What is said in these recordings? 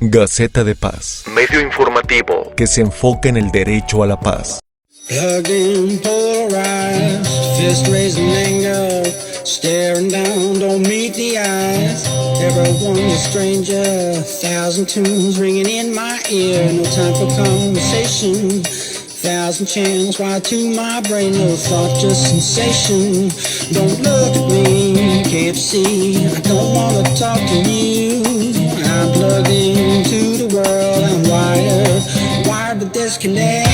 Gaceta de Paz, medio informativo que se enfoca en el derecho a la paz. Plugged in, polarized, fist raising anger, staring down, don't meet the eyes. Everyone's a stranger, 1,000 tunes ringing in my ear. No time for conversation, 1,000 channels wired to my brain. No thought, just sensation. Don't look at me, can't see. I don't wanna talk to you. I'm plugged into the world, I'm wired but disconnected.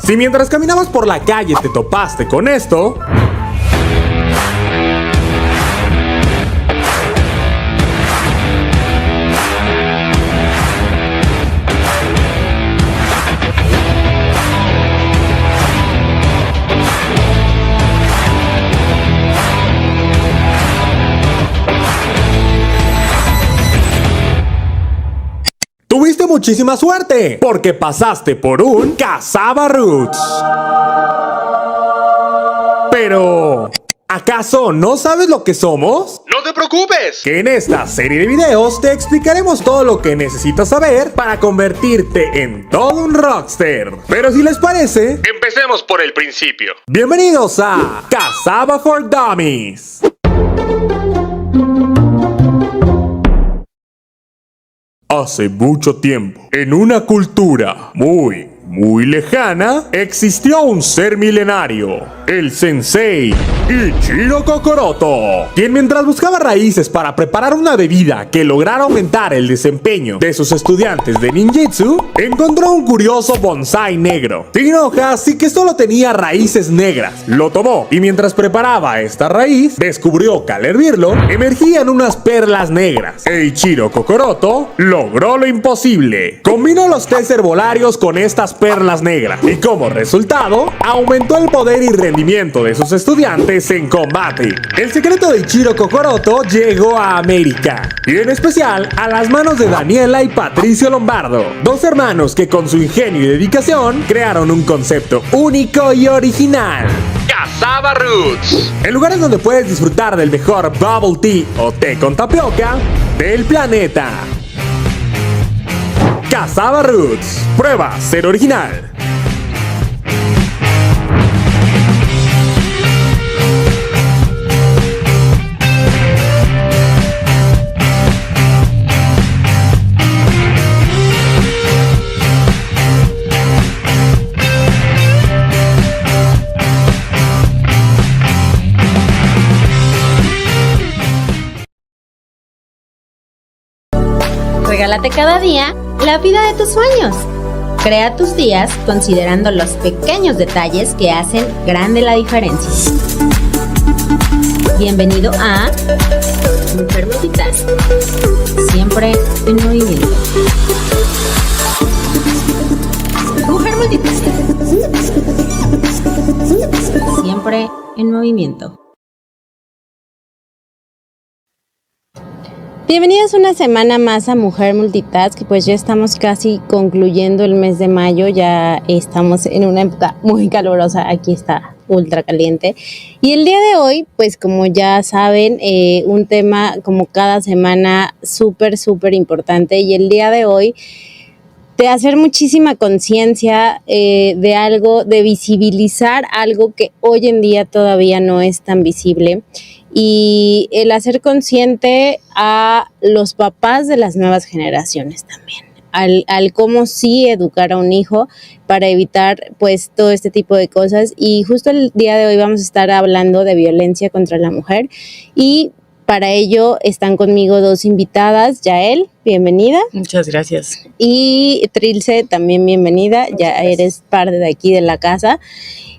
Si mientras caminabas por la calle te topaste con esto, tuviste muchísima suerte, porque pasaste por un Cazaba Roots. Pero, ¿acaso no sabes lo que somos? ¡No te preocupes! Que en esta serie de videos te explicaremos todo lo que necesitas saber para convertirte en todo un rockster. Pero si les parece, Empecemos por el principio. bienvenidos a Cazaba for Dummies. Hace mucho tiempo, en una cultura muy lejana, existió un ser milenario, el Sensei Ichiro Kokoroto, quien mientras buscaba raíces para preparar una bebida que lograra aumentar el desempeño de sus estudiantes de ninjutsu, encontró un curioso bonsái negro, sin hojas y que solo tenía raíces negras. Lo tomó y mientras preparaba esta raíz, descubrió que al hervirlo, emergían unas perlas negras. E Ichiro Kokoroto logró lo imposible. Combinó los tés herbolarios con estas perlas negras y como resultado, aumentó el poder y rendimiento de sus estudiantes en combate. El secreto de Ichiro Kokoroto llegó a América, y en especial a las manos de Daniela y Patricio Lombardo, dos hermanos que con su ingenio y dedicación crearon un concepto único y original. Cazaba Roots. En lugares donde puedes disfrutar del mejor bubble tea o té con tapioca del planeta. Cazaba Roots. Prueba ser original. Regálate cada día la vida de tus sueños. Crea tus días considerando los pequeños detalles que hacen grande la diferencia. Bienvenido a Mujer Multitask. Siempre en movimiento. Mujer Multitask. Siempre en movimiento. Bienvenidos una semana más a Mujer Multitask, pues ya estamos casi concluyendo el mes de mayo, ya estamos en una época muy calurosa, aquí está ultra caliente. Y el día de hoy, pues como ya saben, un tema como cada semana súper importante, y el día de hoy de hacer muchísima conciencia de algo, de visibilizar algo que hoy en día todavía no es tan visible. Y el hacer consciente a los papás de las nuevas generaciones también, al cómo sí educar a un hijo para evitar pues todo este tipo de cosas. Y justo el día de hoy vamos a estar hablando de violencia contra la mujer, y para ello están conmigo dos invitadas. Yael, bienvenida. Muchas gracias. Y Trilce, también bienvenida. Ya eres parte de aquí de la casa.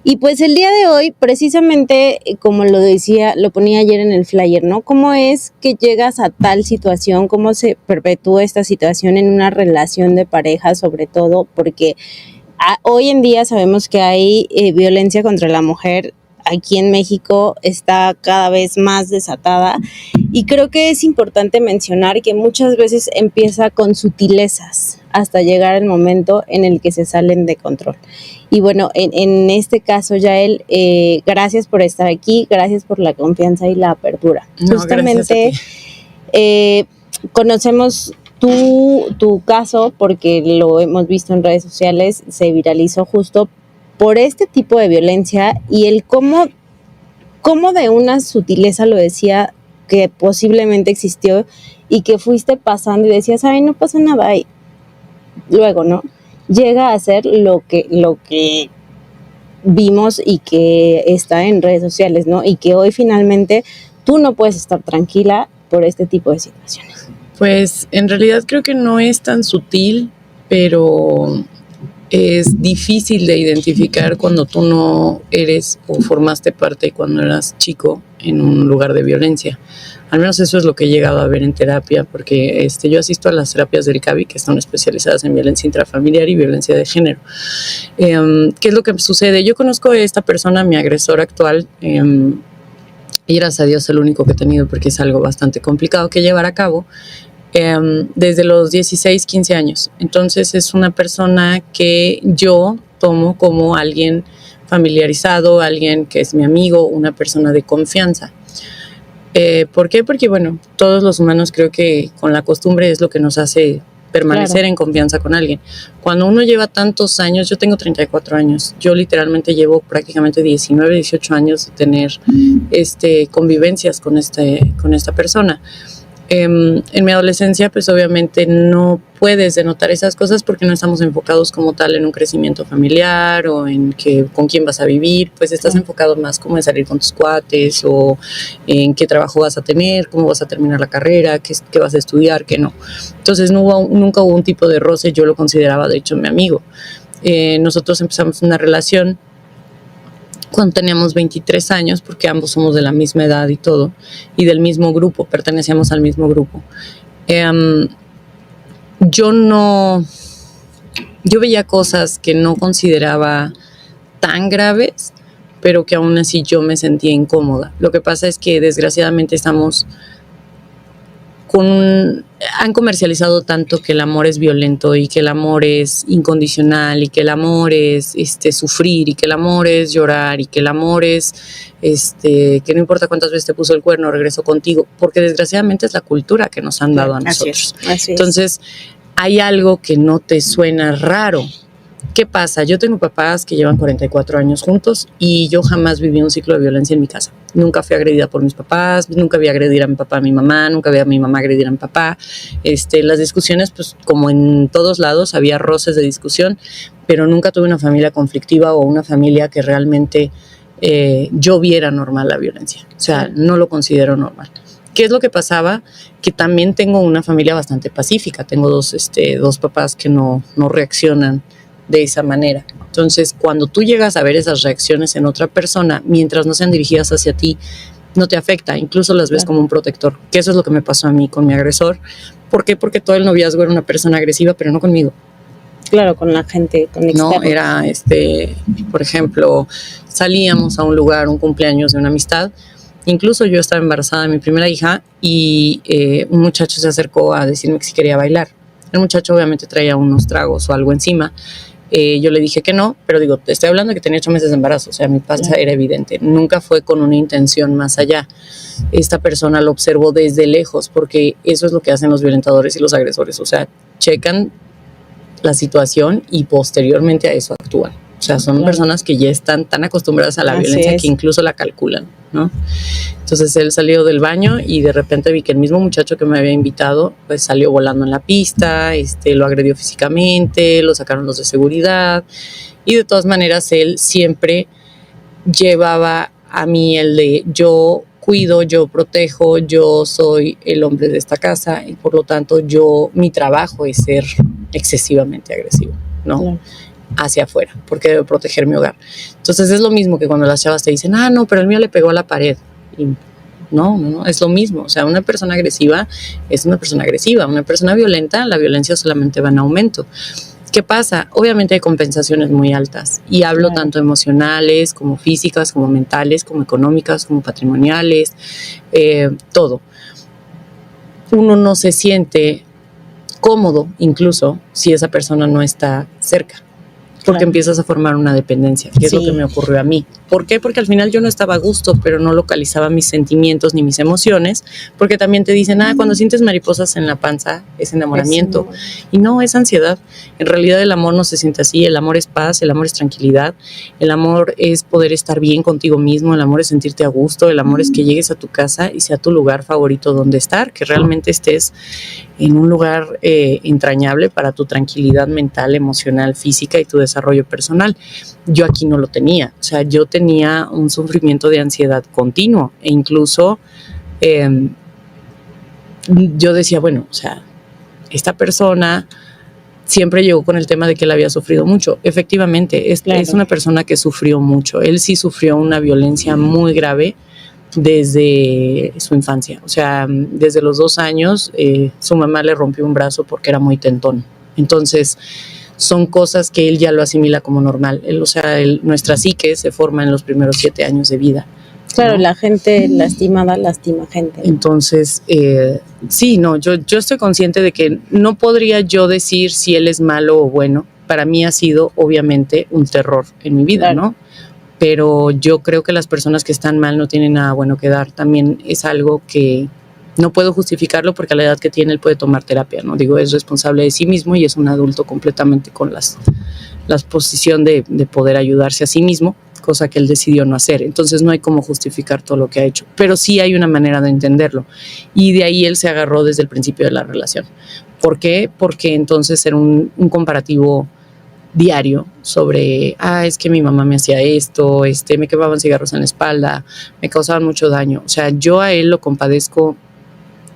Y pues el día de hoy, precisamente, como lo decía, lo ponía ayer en el flyer, ¿no? ¿Cómo es que llegas a tal situación? ¿Cómo se perpetúa esta situación en una relación de pareja, sobre todo? Porque Hoy en día sabemos que hay violencia contra la mujer. Aquí en México está cada vez más desatada y creo que es importante mencionar que muchas veces empieza con sutilezas hasta llegar el momento en el que se salen de control. Y bueno, en este caso, Yael, gracias por estar aquí, gracias por la confianza y la apertura. No, justamente conocemos tu caso porque lo hemos visto en redes sociales, se viralizó justo por este tipo de violencia y el cómo de una sutileza lo decía que posiblemente existió y que fuiste pasando y decías, ay, no pasa nada, y luego, ¿no? Llega a ser lo que vimos y que está en redes sociales, ¿no? Y que hoy finalmente tú no puedes estar tranquila por este tipo de situaciones. Pues en realidad creo que no es tan sutil, pero es difícil de identificar cuando tú no eres o formaste parte cuando eras chico en un lugar de violencia. Al menos eso es lo que he llegado a ver en terapia, porque yo asisto a las terapias del CABI, que están especializadas en violencia intrafamiliar y violencia de género. ¿Qué es lo que sucede? Yo conozco a esta persona, mi agresor actual, y gracias a Dios el único que he tenido, porque es algo bastante complicado que llevar a cabo, desde los 16, 15 años. Entonces es una persona que yo tomo como alguien familiarizado, alguien que es mi amigo, una persona de confianza. ¿Por qué? Porque, bueno, todos los humanos creo que con la costumbre es lo que nos hace permanecer en confianza con alguien. Cuando uno lleva tantos años, yo tengo 34 años, yo literalmente llevo prácticamente 19, 18 años de tener convivencias con esta persona. En mi adolescencia, pues obviamente no puedes denotar esas cosas porque no estamos enfocados como tal en un crecimiento familiar o en con quién vas a vivir, pues estás enfocado más como en salir con tus cuates o en qué trabajo vas a tener, cómo vas a terminar la carrera, qué vas a estudiar, qué no. Entonces nunca hubo un tipo de roce, yo lo consideraba de hecho mi amigo. Nosotros empezamos una relación cuando teníamos 23 años, porque ambos somos de la misma edad y todo, y del mismo grupo, pertenecíamos al mismo grupo. Yo veía cosas que no consideraba tan graves, pero que aún así yo me sentía incómoda. Lo que pasa es que desgraciadamente han comercializado tanto que el amor es violento y que el amor es incondicional y que el amor es sufrir y que el amor es llorar y que el amor es que no importa cuántas veces te puso el cuerno, regreso contigo, porque desgraciadamente es la cultura que nos han dado a nosotros. Así es. Entonces hay algo que no te suena raro. ¿Qué pasa? Yo tengo papás que llevan 44 años juntos y yo jamás viví un ciclo de violencia en mi casa. Nunca fui agredida por mis papás, nunca vi agredir a mi papá, a mi mamá, nunca vi a mi mamá agredir a mi papá. Las discusiones, pues como en todos lados, había roces de discusión, pero nunca tuve una familia conflictiva o una familia que realmente yo viera normal la violencia. O sea, no lo considero normal. ¿Qué es lo que pasaba? Que también tengo una familia bastante pacífica. Tengo dos papás que no reaccionan de esa manera. Entonces, cuando tú llegas a ver esas reacciones en otra persona, mientras no sean dirigidas hacia ti, no te afecta, incluso las ves como un protector, que eso es lo que me pasó a mí con mi agresor. ¿Por qué? Porque todo el noviazgo era una persona agresiva, pero no conmigo. Claro, con la gente, con externos. No, era, por ejemplo, salíamos a un lugar, un cumpleaños de una amistad, incluso yo estaba embarazada de mi primera hija y un muchacho se acercó a decirme que si quería bailar. El muchacho obviamente traía unos tragos o algo encima. Yo le dije que no, pero digo, te estoy hablando de que tenía 8 meses de embarazo, o sea, mi panza era evidente, nunca fue con una intención más allá. Esta persona lo observó desde lejos, porque eso es lo que hacen los violentadores y los agresores, o sea, checan la situación y posteriormente a eso actúan. O sea, son personas que ya están tan acostumbradas a la violencia que incluso la calculan, ¿no? Entonces él salió del baño y de repente vi que el mismo muchacho que me había invitado pues salió volando en la pista, lo agredió físicamente, lo sacaron los de seguridad y de todas maneras él siempre llevaba a mí el de yo cuido, yo protejo, yo soy el hombre de esta casa y por lo tanto mi trabajo es ser excesivamente agresivo, ¿no? Claro. Hacia afuera, porque debo proteger mi hogar. Entonces es lo mismo que cuando las chavas te dicen, no, pero el mío le pegó a la pared. Y no, es lo mismo. O sea, una persona agresiva es una persona agresiva. Una persona violenta, la violencia solamente va en aumento. ¿Qué pasa? Obviamente hay compensaciones muy altas y hablo tanto emocionales como físicas, como mentales, como económicas, como patrimoniales, todo. Uno no se siente cómodo incluso si esa persona no está cerca, porque empiezas a formar una dependencia, que es lo que me ocurrió a mí. ¿Por qué? Porque al final yo no estaba a gusto, pero no localizaba mis sentimientos ni mis emociones, porque también te dicen, cuando sientes mariposas en la panza es enamoramiento, y no, es ansiedad. En realidad el amor no se siente así, el amor es paz, el amor es tranquilidad, el amor es poder estar bien contigo mismo, el amor es sentirte a gusto, el amor es que llegues a tu casa y sea tu lugar favorito donde estar, que realmente estés en un lugar entrañable para tu tranquilidad mental, emocional, física y tu desarrollo personal. Yo aquí no lo tenía, o sea, yo tenía un sufrimiento de ansiedad continuo e incluso yo decía, bueno, o sea, esta persona siempre llegó con el tema de que él había sufrido mucho. Efectivamente, es una persona que sufrió mucho. Él sí sufrió una violencia muy grave desde su infancia. O sea, desde los 2 años, su mamá le rompió un brazo porque era muy tentón. Entonces, son cosas que él ya lo asimila como normal. Nuestra psique se forma en los primeros 7 años de vida. Claro, ¿no? La gente lastimada lastima gente. Entonces, sí, no, yo estoy consciente de que no podría yo decir si él es malo o bueno. Para mí ha sido, obviamente, un terror en mi vida, ¿no? Pero yo creo que las personas que están mal no tienen nada bueno que dar. También es algo que no puedo justificarlo porque a la edad que tiene él puede tomar terapia, ¿no? Digo, es responsable de sí mismo y es un adulto completamente con la posición de poder ayudarse a sí mismo, cosa que él decidió no hacer. Entonces no hay cómo justificar todo lo que ha hecho, pero sí hay una manera de entenderlo. Y de ahí él se agarró desde el principio de la relación. ¿Por qué? Porque entonces era un comparativo diario sobre, es que mi mamá me hacía esto, me quemaban cigarros en la espalda, me causaban mucho daño. O sea, yo a él lo compadezco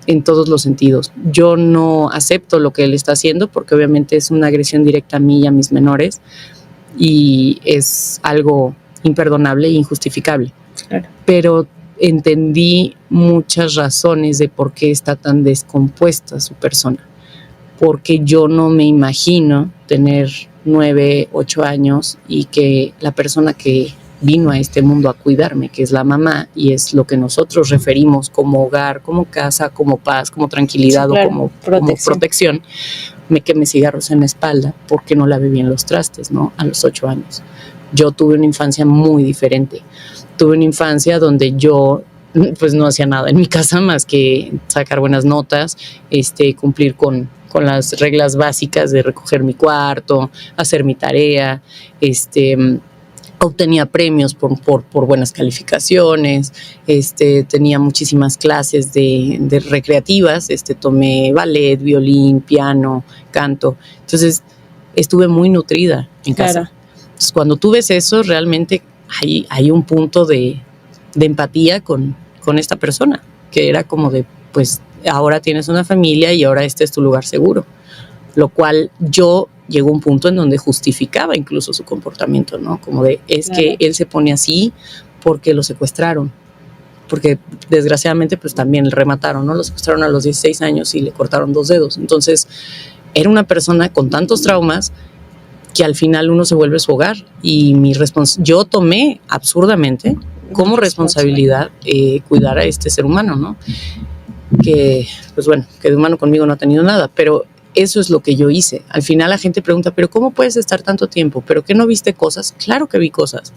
en todos los sentidos. Yo no acepto lo que él está haciendo porque obviamente es una agresión directa a mí y a mis menores y es algo imperdonable e injustificable. Claro. Pero entendí muchas razones de por qué está tan descompuesta su persona. Porque yo no me imagino tener 9, 8 años y que la persona que vino a este mundo a cuidarme, que es la mamá, y es lo que nosotros referimos como hogar, como casa, como paz, como tranquilidad, sí, claro, como protección, me queme cigarros en la espalda porque no lavé bien los trastes, ¿no? A los 8 años. Yo tuve una infancia muy diferente. Tuve una infancia donde yo pues no hacía nada en mi casa más que sacar buenas notas, cumplir con las reglas básicas de recoger mi cuarto, hacer mi tarea, obtenía premios por buenas calificaciones, tenía muchísimas clases de recreativas, tomé ballet, violín, piano, canto. Entonces estuve muy nutrida en casa. Entonces, cuando tú ves eso, realmente hay un punto de empatía con esta persona, que era como de, pues, ahora tienes una familia y ahora este es tu lugar seguro. Lo cual yo llegó a un punto en donde justificaba incluso su comportamiento, ¿no? Como de, que él se pone así porque lo secuestraron. Porque desgraciadamente pues también le remataron, ¿no? Lo secuestraron a los 16 años y le cortaron 2 dedos. Entonces era una persona con tantos traumas que al final uno se vuelve su hogar. Y yo tomé absurdamente como responsabilidad cuidar a este ser humano, ¿no? Que, pues bueno, que de humano conmigo no ha tenido nada, pero eso es lo que yo hice. Al final la gente pregunta, ¿pero cómo puedes estar tanto tiempo? ¿Pero qué no viste cosas? Claro que vi cosas,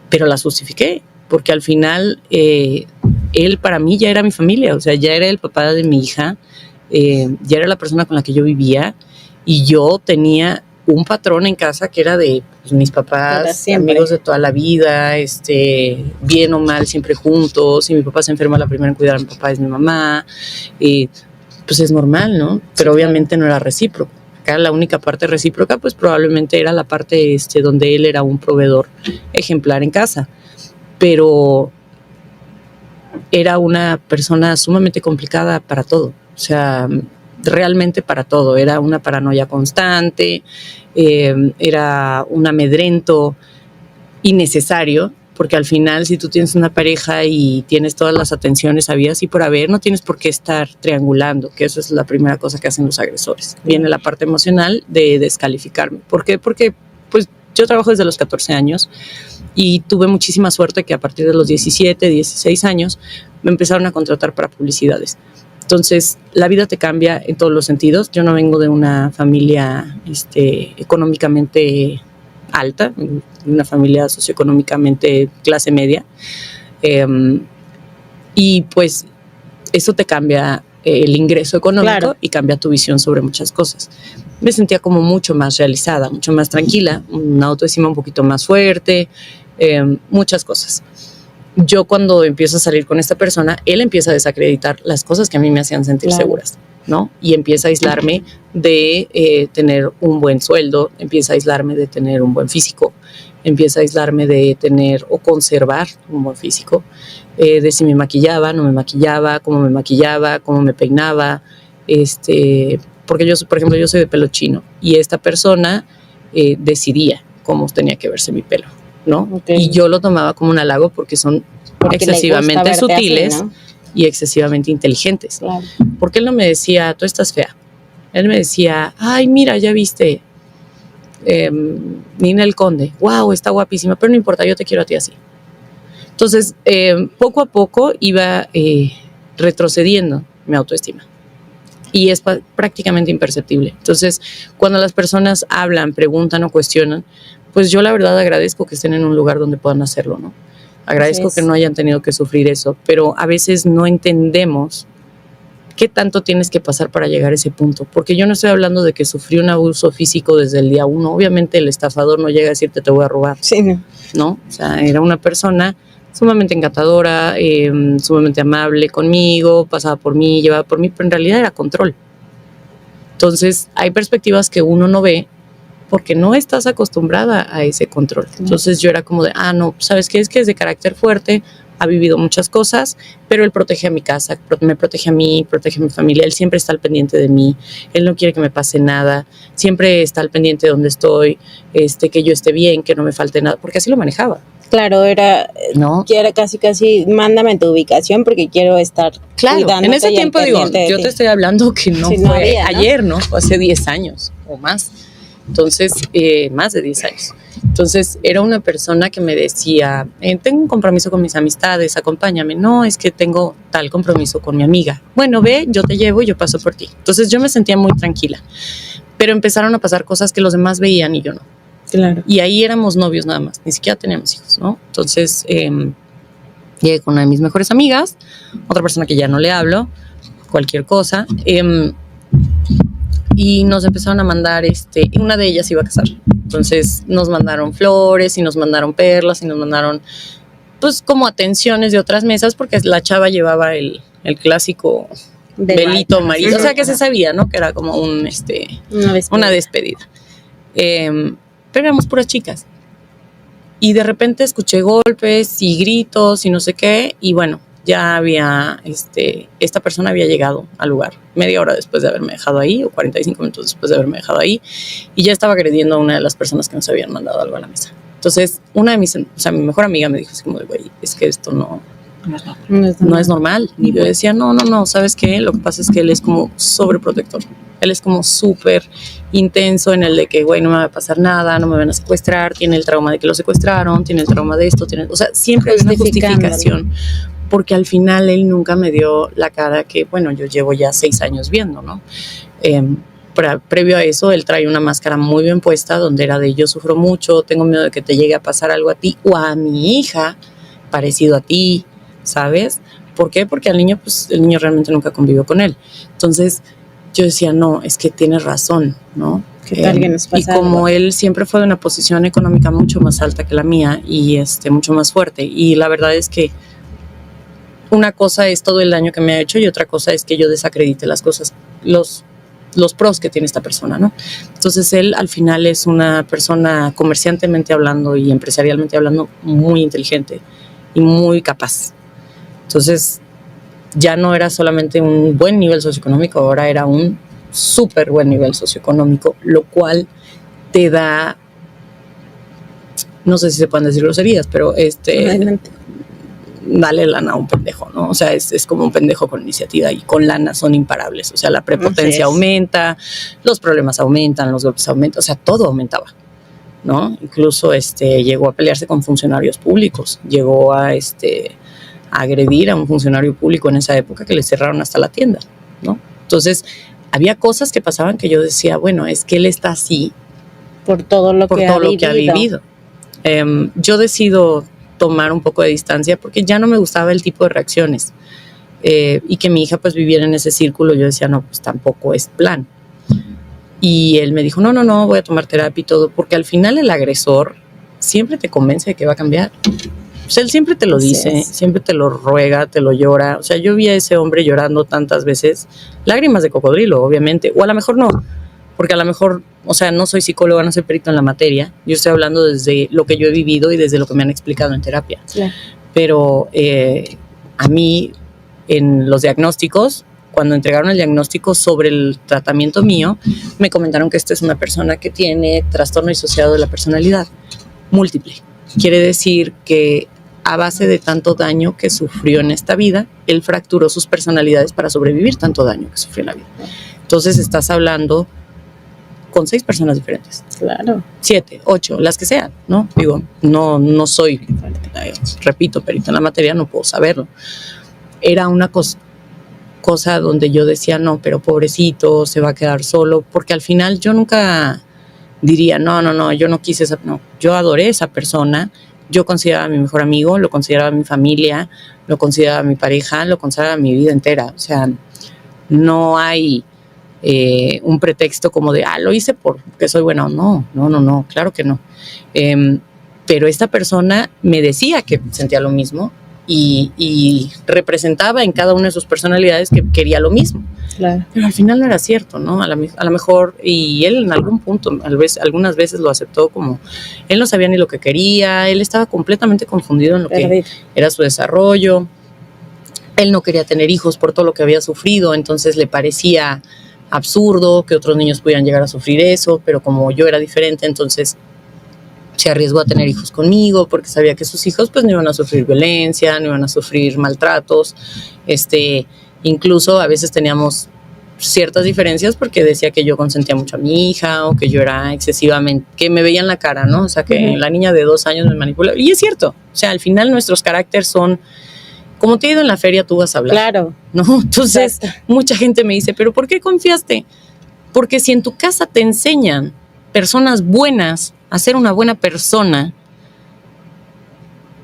pero las justifiqué, porque al final él para mí ya era mi familia, o sea, ya era el papá de mi hija, ya era la persona con la que yo vivía, y yo tenía un patrón en casa que era de pues, mis papás, amigos de toda la vida, bien o mal, siempre juntos. Si mi papá se enferma, la primera en cuidar a mi papá es mi mamá. Pues es normal, ¿no? Pero obviamente no era recíproco. Acá la única parte recíproca, pues probablemente era la parte donde él era un proveedor ejemplar en casa. Pero era una persona sumamente complicada para todo. O sea, realmente para todo. Era una paranoia constante, era un amedrento innecesario, porque al final si tú tienes una pareja y tienes todas las atenciones habidas y por haber, no tienes por qué estar triangulando, que eso es la primera cosa que hacen los agresores. Viene la parte emocional de descalificarme. ¿Por qué? Porque pues yo trabajo desde los 14 años y tuve muchísima suerte que a partir de los 17, 16 años me empezaron a contratar para publicidades. Entonces, la vida te cambia en todos los sentidos. Yo no vengo de una familia económicamente alta, una familia socioeconómicamente clase media. Y pues eso te cambia el ingreso económico, claro, y cambia tu visión sobre muchas cosas. Me sentía como mucho más realizada, mucho más tranquila, una autoestima un poquito más fuerte, muchas cosas. Yo cuando empiezo a salir con esta persona, él empieza a desacreditar las cosas que a mí me hacían sentir, claro, seguras, ¿no? Y empieza a aislarme de tener un buen sueldo, empieza a aislarme de tener un buen físico, empieza a aislarme de tener o conservar un buen físico, de si me maquillaba, no me maquillaba, cómo me peinaba, porque yo, por ejemplo, yo soy de pelo chino y esta persona decidía cómo tenía que verse mi pelo, ¿no? Okay. Y yo lo tomaba como un halago porque son excesivamente sutiles, así, ¿no? Y excesivamente inteligentes. Claro. Porque él no me decía, tú estás fea. Él me decía, ay, mira, ya viste Ninel Conde, wow, está guapísima, pero no importa, yo te quiero a ti así. Entonces, poco a poco iba retrocediendo mi autoestima. Y es prácticamente imperceptible. Entonces, cuando las personas hablan, preguntan o cuestionan, pues yo la verdad agradezco que estén en un lugar donde puedan hacerlo, ¿no? Agradezco que no hayan tenido que sufrir eso, pero a veces no entendemos qué tanto tienes que pasar para llegar a ese punto. Porque yo no estoy hablando de que sufrí un abuso físico desde el día 1. Obviamente el estafador no llega a decirte te voy a robar. Sí, ¿no? O sea, era una persona sumamente encantadora, sumamente amable conmigo, pasaba por mí, llevaba por mí, pero en realidad era control. Entonces, hay perspectivas que uno no ve porque no estás acostumbrada a ese control. Entonces yo era como de, no, ¿sabes qué? Es que es de carácter fuerte, ha vivido muchas cosas, pero él protege a mi casa, me protege a mí, protege a mi familia, él siempre está al pendiente de mí, él no quiere que me pase nada, siempre está al pendiente de donde estoy, que yo esté bien, que no me falte nada, porque así lo manejaba. Claro, ¿no? Que era casi, mándame tu ubicación porque quiero estar cuidándote. En ese tiempo digo, yo te estoy hablando que no fue había, ayer, ¿no? Fue hace 10 años o más. Entonces, más de 10 años. Entonces, era una persona que me decía, tengo un compromiso con mis amistades, acompáñame. No, es que tengo tal compromiso con mi amiga. Bueno, ve, yo te llevo y yo paso por ti. Entonces, yo me sentía muy tranquila. Pero empezaron a pasar cosas que los demás veían y yo no. Claro. Y ahí éramos novios nada más, ni siquiera teníamos hijos, ¿no? Entonces, llegué con una de mis mejores amigas, otra persona que ya no le hablo, cualquier cosa, y nos empezaron a mandar, una de ellas iba a casar. Entonces nos mandaron flores y nos mandaron perlas y nos mandaron, pues, como atenciones de otras mesas, porque la chava llevaba el clásico velito amarillo. O sea, que se sabía, ¿no? Que era como una despedida. Pero éramos puras chicas. Y de repente escuché golpes y gritos y no sé qué, y bueno, ya había, esta persona había llegado al lugar media hora después de haberme dejado ahí, o 45 minutos después de haberme dejado ahí, y ya estaba agrediendo a una de las personas que nos habían mandado algo a la mesa. Entonces, mi mejor amiga me dijo así como de, güey, es que esto no es normal. Y yo decía, no, ¿sabes qué? Lo que pasa es que él es como sobreprotector. Él es como súper intenso en el de que, güey, no me va a pasar nada, no me van a secuestrar, tiene el trauma de que lo secuestraron, tiene el trauma de esto, o sea, siempre hay una justificación. Porque al final él nunca me dio la cara que, bueno, yo llevo ya 6 años viendo, ¿no? Previo a eso, él trae una máscara muy bien puesta, donde era de yo sufro mucho, tengo miedo de que te llegue a pasar algo a ti o a mi hija, parecido a ti, ¿sabes? ¿Por qué? Porque el niño realmente nunca convivió con él. Entonces, yo decía, no, es que tienes razón, ¿no? ¿Qué tal que nos pasa y como algo? Él siempre fue de una posición económica mucho más alta que la mía y mucho más fuerte, y la verdad es que una cosa es todo el daño que me ha hecho y otra cosa es que yo desacredite las cosas, los pros que tiene esta persona, ¿no? Entonces él al final es una persona comerciantemente hablando y empresarialmente hablando muy inteligente y muy capaz. Entonces ya no era solamente un buen nivel socioeconómico, ahora era un súper buen nivel socioeconómico, lo cual te da no sé si se pueden decir groserías, pero Adelante. dale lana a un pendejo, ¿no? O sea, es como un pendejo con iniciativa y con lana son imparables. O sea, la prepotencia aumenta, los problemas aumentan, los golpes aumentan, o sea, todo aumentaba, ¿no? Incluso llegó a pelearse con funcionarios públicos, llegó a agredir a un funcionario público en esa época que le cerraron hasta la tienda, ¿no? Entonces, había cosas que pasaban que yo decía, bueno, es que él está así Por todo lo que ha vivido. Yo decido tomar un poco de distancia porque ya no me gustaba el tipo de reacciones y que mi hija pues viviera en ese círculo. Yo decía, no, pues tampoco es plan. Y él me dijo, no, voy a tomar terapia y todo, porque al final el agresor siempre te convence de que va a cambiar. O sea, él siempre te lo dice, siempre te lo ruega, te lo llora. O sea, yo vi a ese hombre llorando tantas veces, lágrimas de cocodrilo, obviamente, o a lo mejor no, porque a lo mejor, o sea, no soy psicóloga, no soy perito en la materia, yo estoy hablando desde lo que yo he vivido y desde lo que me han explicado en terapia. Claro. Pero a mí, en los diagnósticos, cuando entregaron el diagnóstico sobre el tratamiento mío, me comentaron que esta es una persona que tiene trastorno disociado de la personalidad múltiple. Quiere decir que a base de tanto daño que sufrió en esta vida, él fracturó sus personalidades para sobrevivir tanto daño que sufrió en la vida. Entonces estás hablando con 6 personas diferentes. Claro. 7, 8, las que sean, ¿no? Digo, no soy, repito, perito en la materia, no puedo saberlo. Era una cosa donde yo decía, no, pero pobrecito, se va a quedar solo, porque al final yo nunca diría, no, yo no quise esa, no, yo adoré a esa persona, yo consideraba a mi mejor amigo, lo consideraba mi familia, lo consideraba mi pareja, lo consideraba mi vida entera. O sea, no hay un pretexto como de, lo hice porque soy buena. No, claro que no. Pero esta persona me decía que sentía lo mismo y representaba en cada una de sus personalidades que quería lo mismo. Claro. Pero al final no era cierto, ¿no? A lo mejor, y él en algún punto, algunas veces lo aceptó como, él no sabía ni lo que quería, él estaba completamente confundido en lo que era su desarrollo, él no quería tener hijos por todo lo que había sufrido, entonces le parecía absurdo que otros niños pudieran llegar a sufrir eso, pero como yo era diferente, entonces se arriesgó a tener hijos conmigo porque sabía que sus hijos pues no iban a sufrir violencia, no iban a sufrir maltratos. Incluso a veces teníamos ciertas diferencias porque decía que yo consentía mucho a mi hija o que yo era excesivamente, que me veía en la cara, ¿no? O sea, que la niña de 2 años me manipulaba. Y es cierto, o sea, al final nuestros caracteres son, como te he ido en la feria, tú vas a hablar. Claro. ¿No? Entonces, mucha gente me dice, ¿pero por qué confiaste? Porque si en tu casa te enseñan personas buenas a ser una buena persona,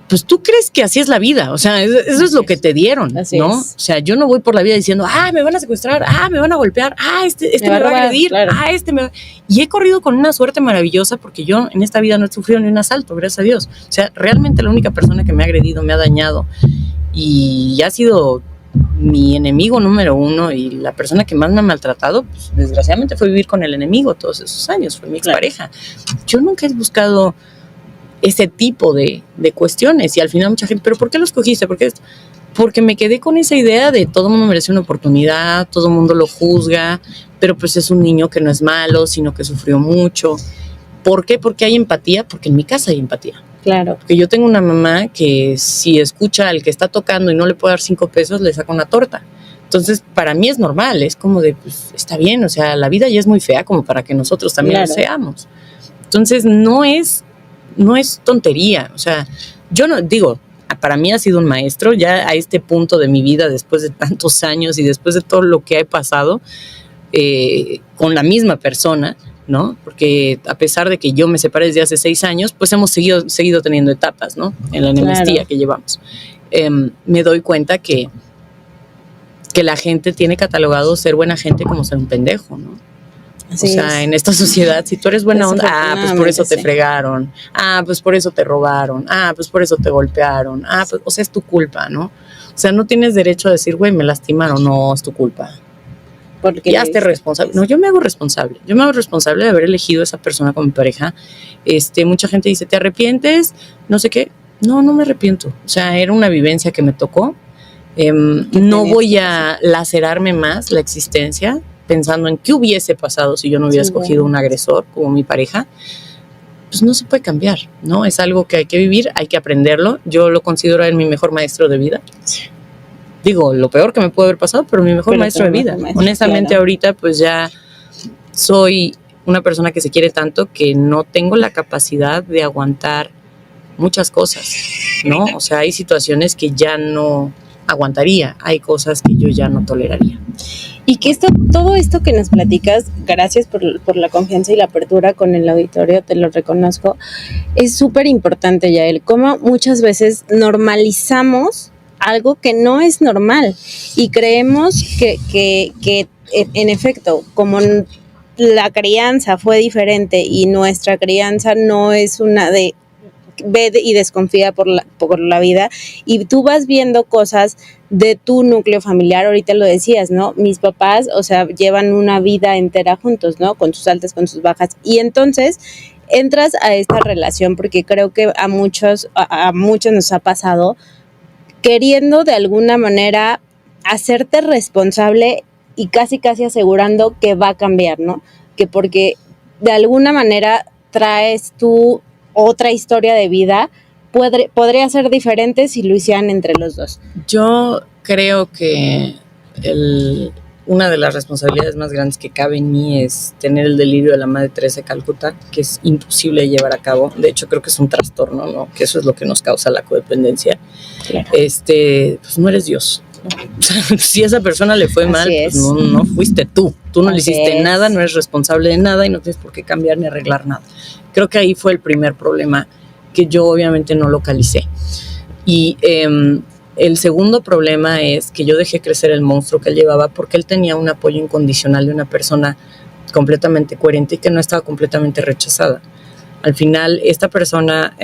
pues tú crees que así es la vida, o sea, eso es lo que te dieron, así ¿no? Es. O sea, yo no voy por la vida diciendo, me van a secuestrar, me van a golpear, este me va a agredir, claro. Y he corrido con una suerte maravillosa porque yo en esta vida no he sufrido ni un asalto, gracias a Dios. O sea, realmente la única persona que me ha agredido, me ha dañado y ha sido mi enemigo número 1 y la persona que más me ha maltratado, pues desgraciadamente fue vivir con el enemigo todos esos años, fue mi expareja. Yo nunca he buscado ese tipo de cuestiones y al final mucha gente, ¿pero por qué lo escogiste? Porque me quedé con esa idea de todo mundo merece una oportunidad, todo mundo lo juzga, pero pues es un niño que no es malo, sino que sufrió mucho. ¿Por qué? Porque hay empatía, porque en mi casa hay empatía. Claro. Porque yo tengo una mamá que si escucha al que está tocando y no le puede dar 5 pesos, le saca una torta. Entonces, para mí es normal, es como de, pues está bien, o sea, la vida ya es muy fea como para que nosotros también lo seamos. Entonces, no es tontería, o sea, yo no digo, para mí ha sido un maestro, ya a este punto de mi vida, después de tantos años y después de todo lo que he pasado con la misma persona, ¿no? Porque a pesar de que yo me separé desde hace 6 años, pues hemos seguido teniendo etapas, ¿no? En la enemistía que llevamos. Me doy cuenta que la gente tiene catalogado ser buena gente como ser un pendejo, ¿no? Así o sea, en esta sociedad, si tú eres buena onda, pues por eso te fregaron, pues por eso te robaron, pues por eso te golpearon, pues, o sea, es tu culpa, ¿no? O sea, no tienes derecho a decir, güey, me lastimaron, no, es tu culpa. Porque ya esté responsable. No, yo me hago responsable. Yo me hago responsable de haber elegido a esa persona como mi pareja. Mucha gente dice, ¿te arrepientes? No sé qué. No me arrepiento. O sea, era una vivencia que me tocó. No voy a lacerarme más la existencia pensando en qué hubiese pasado si yo no hubiera escogido un agresor como mi pareja. pues no se puede cambiar, ¿no? Es algo que hay que vivir, hay que aprenderlo. Yo lo considero el mi mejor maestro de vida. Digo, lo peor que me puede haber pasado, pero mi mejor maestro de vida. Honestamente, claro. Ahorita pues ya soy una persona que se quiere tanto que no tengo la capacidad de aguantar muchas cosas, ¿no? O sea, hay situaciones que ya no aguantaría, hay cosas que yo ya no toleraría. Y que todo esto que nos platicas, gracias por la confianza y la apertura con el auditorio, te lo reconozco, es súper importante, Yael, como muchas veces normalizamos algo que no es normal y creemos que en efecto, como la crianza fue diferente y nuestra crianza no es una de ve y desconfía por la vida, y tú vas viendo cosas de tu núcleo familiar. Ahorita lo decías, ¿no? Mis papás, o sea, llevan una vida entera juntos, ¿no? Con sus altas, con sus bajas, y entonces entras a esta relación, porque creo que a muchos nos ha pasado, queriendo de alguna manera hacerte responsable y casi asegurando que va a cambiar, ¿no? Que porque de alguna manera traes tú otra historia de vida, podría ser diferente si lo hicieran entre los dos. Yo creo que una de las responsabilidades más grandes que cabe en mí es tener el delirio de la Madre Teresa de Calcuta, que es imposible de llevar a cabo. De hecho, creo que es un trastorno, ¿no? Que eso es lo que nos causa la codependencia. Claro. Pues no eres Dios. O sea, si a esa persona le fue mal, pues no fuiste tú. Tú no le hiciste nada, no eres responsable de nada y no tienes por qué cambiar ni arreglar nada. Creo que ahí fue el primer problema que yo obviamente no localicé. Y el segundo problema es que yo dejé crecer el monstruo que él llevaba porque él tenía un apoyo incondicional de una persona completamente coherente y que no estaba completamente rechazada. Al final, esta persona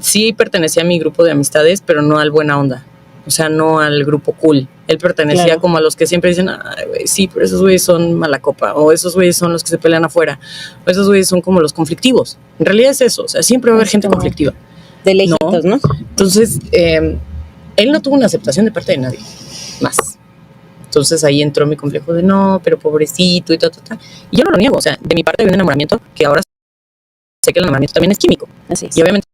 sí pertenecía a mi grupo de amistades, pero no al buena onda. O sea, no al grupo cool. Él pertenecía claro. como a los que siempre dicen, ay, güey, sí, pero esos güeyes son mala copa, o esos güeyes son los que se pelean afuera, o esos güeyes son como los conflictivos. En realidad es eso, o sea, siempre va a haber gente conflictiva. De lejitos, ¿no? Entonces, él no tuvo una aceptación de parte de nadie, más. Entonces ahí entró mi complejo de no, pero pobrecito y tal. Y yo no lo niego, o sea, de mi parte había un enamoramiento que ahora sé que el enamoramiento también es químico. Así es. Y obviamente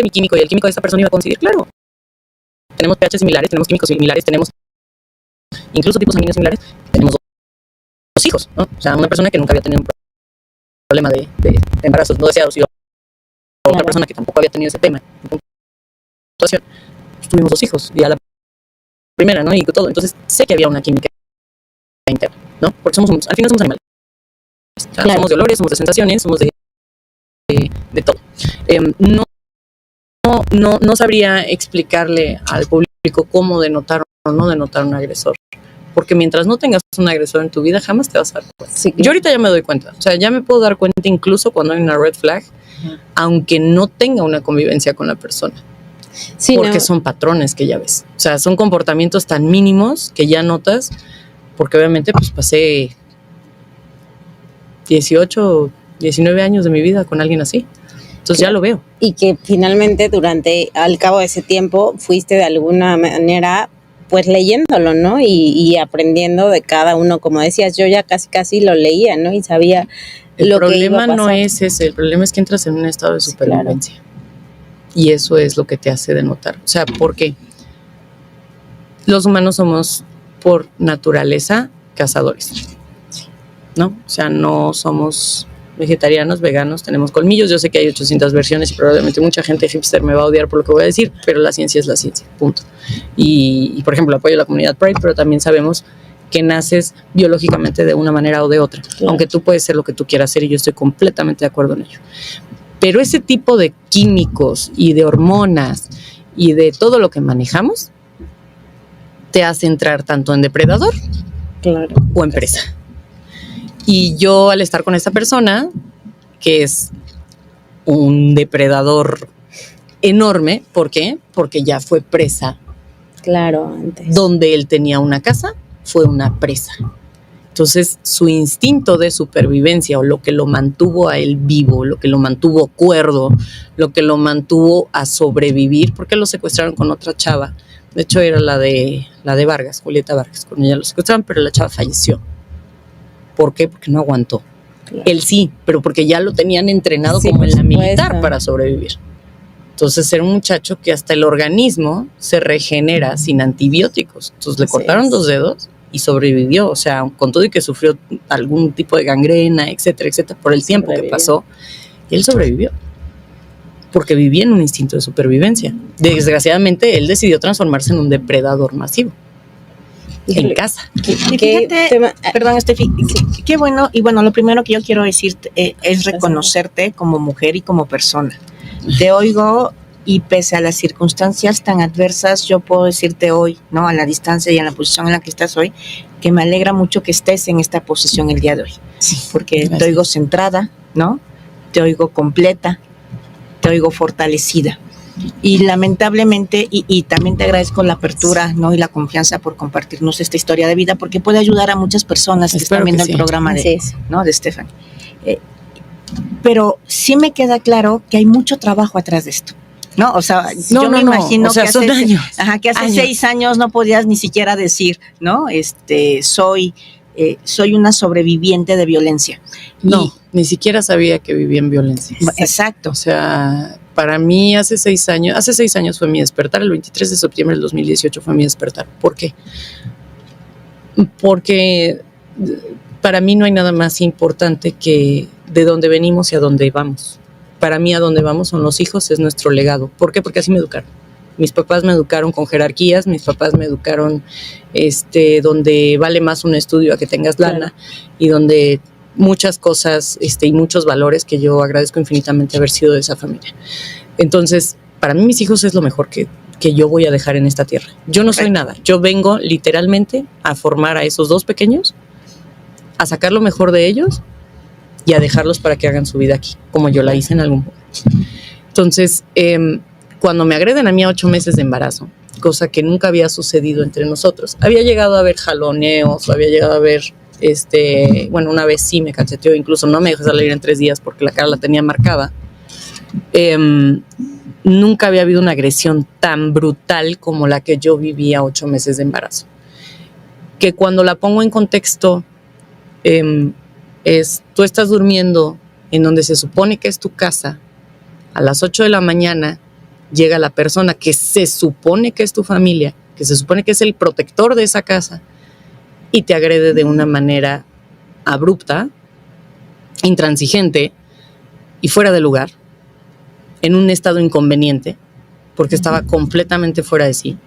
mi químico y el químico de esa persona iba a coincidir, claro. Tenemos pH similares, tenemos químicos similares, tenemos incluso tipos sanguíneos similares, tenemos dos hijos, ¿no? O sea, una persona que nunca había tenido un problema de embarazos no deseados y otra persona que tampoco había tenido ese tema. Pues tuvimos dos hijos y a la primera, ¿no? Y todo. Entonces sé que había una química interna, ¿no? Porque al final somos animales. O sea, claro. Somos de olores, somos de sensaciones, somos de todo. No sabría explicarle al público cómo denotar o no denotar un agresor. Porque mientras no tengas un agresor en tu vida, jamás te vas a dar cuenta. Sí, claro. Yo ahorita ya me doy cuenta. O sea, ya me puedo dar cuenta incluso cuando hay una red flag, aunque no tenga una convivencia con la persona. Sí, porque son patrones que ya ves. O sea, son comportamientos tan mínimos que ya notas, porque obviamente pues pasé 18, 19 años de mi vida con alguien así. Entonces ya lo veo. Y que finalmente al cabo de ese tiempo fuiste de alguna manera pues leyéndolo, ¿no? Y aprendiendo de cada uno, como decías, yo ya casi lo leía, ¿no? Y sabía lo que iba a pasar. El problema no es ese, el problema es que entras en un estado de supervivencia. Claro. Y eso es lo que te hace denotar. O sea, ¿por qué? Los humanos somos por naturaleza cazadores, ¿no? O sea, no somos vegetarianos, veganos, tenemos colmillos. Yo sé que hay 800 versiones y probablemente mucha gente hipster me va a odiar por lo que voy a decir, pero la ciencia es la ciencia, punto. Y por ejemplo, apoyo a la comunidad Pride, pero también sabemos que naces biológicamente de una manera o de otra, claro. Aunque tú puedes ser lo que tú quieras ser y yo estoy completamente de acuerdo en ello. Pero ese tipo de químicos y de hormonas y de todo lo que manejamos te hace entrar tanto en depredador claro. o en presa. Y yo al estar con esta persona, que es un depredador enorme, ¿por qué? Porque ya fue presa. Claro, antes. Donde él tenía una casa, fue una presa. Entonces, su instinto de supervivencia o lo que lo mantuvo a él vivo, lo que lo mantuvo cuerdo, lo que lo mantuvo a sobrevivir, porque lo secuestraron con otra chava. De hecho, era la de Vargas, Julieta Vargas, con ella lo secuestraron, pero la chava falleció. ¿Por qué? Porque no aguantó. Él sí, pero porque ya lo tenían entrenado Sí, como por en la supuesto. militar para sobrevivir. Entonces era un muchacho que hasta el organismo se regenera sin antibióticos. Entonces le Así cortaron es. 2 dedos y sobrevivió. O sea, con todo y que sufrió algún tipo de gangrena, etcétera, etcétera, por el tiempo que Sobrevivió. pasó, él sobrevivió. Porque vivía en un instinto de supervivencia. Desgraciadamente, él decidió transformarse en un depredador masivo. En Híjole, casa. Y ¿Qué fíjate, tema? perdón, Estefi, qué bueno, y bueno, lo primero que yo quiero decirte es reconocerte como mujer y como persona. Te oigo y pese a las circunstancias tan adversas, yo puedo decirte hoy, ¿no? A la distancia y en la posición en la que estás hoy, que me alegra mucho que estés en esta posición el día de hoy. Porque Gracias. te oigo centrada, ¿no? Te oigo completa, te oigo fortalecida. Y lamentablemente, y también te agradezco la apertura, ¿no? Y la confianza por compartirnos esta historia de vida, porque puede ayudar a muchas personas que Espero están viendo que el sí. programa Así de, es. ¿no? De Estefan. Pero sí me queda claro que hay mucho trabajo atrás de esto, ¿no? O sea, yo me imagino O sea, que son hace, años. que hace Años. 6 años no podías ni siquiera decir, ¿no? Soy una sobreviviente de violencia. No, ni siquiera sabía que vivía en violencia. Exacto. O sea, para mí hace 6 años fue mi despertar, el 23 de septiembre del 2018 fue mi despertar. ¿Por qué? Porque para mí no hay nada más importante que de dónde venimos y a dónde vamos. Para mí a dónde vamos son los hijos, es nuestro legado. ¿Por qué? Porque así me educaron. Mis papás me educaron con jerarquías, mis papás me educaron donde vale más un estudio a que tengas lana, y donde muchas cosas y muchos valores que yo agradezco infinitamente haber sido de esa familia. Entonces, para mí mis hijos es lo mejor que yo voy a dejar en esta tierra. Yo no soy nada, yo vengo literalmente a formar a esos 2 pequeños, a sacar lo mejor de ellos y a dejarlos para que hagan su vida aquí, como yo la hice en algún momento. Entonces, cuando me agreden a mí a 8 meses de embarazo, cosa que nunca había sucedido entre nosotros, había llegado a haber jaloneos, o había llegado a ver, una vez sí me cacheteó, incluso no me dejó salir en 3 días porque la cara la tenía marcada. Nunca había habido una agresión tan brutal como la que yo vivía 8 meses de embarazo. Que cuando la pongo en contexto, tú estás durmiendo en donde se supone que es tu casa, a las 8 de la mañana llega la persona que se supone que es tu familia, que se supone que es el protector de esa casa, y te agrede de una manera abrupta, intransigente y fuera de lugar, en un estado inconveniente, porque estaba completamente fuera de sí,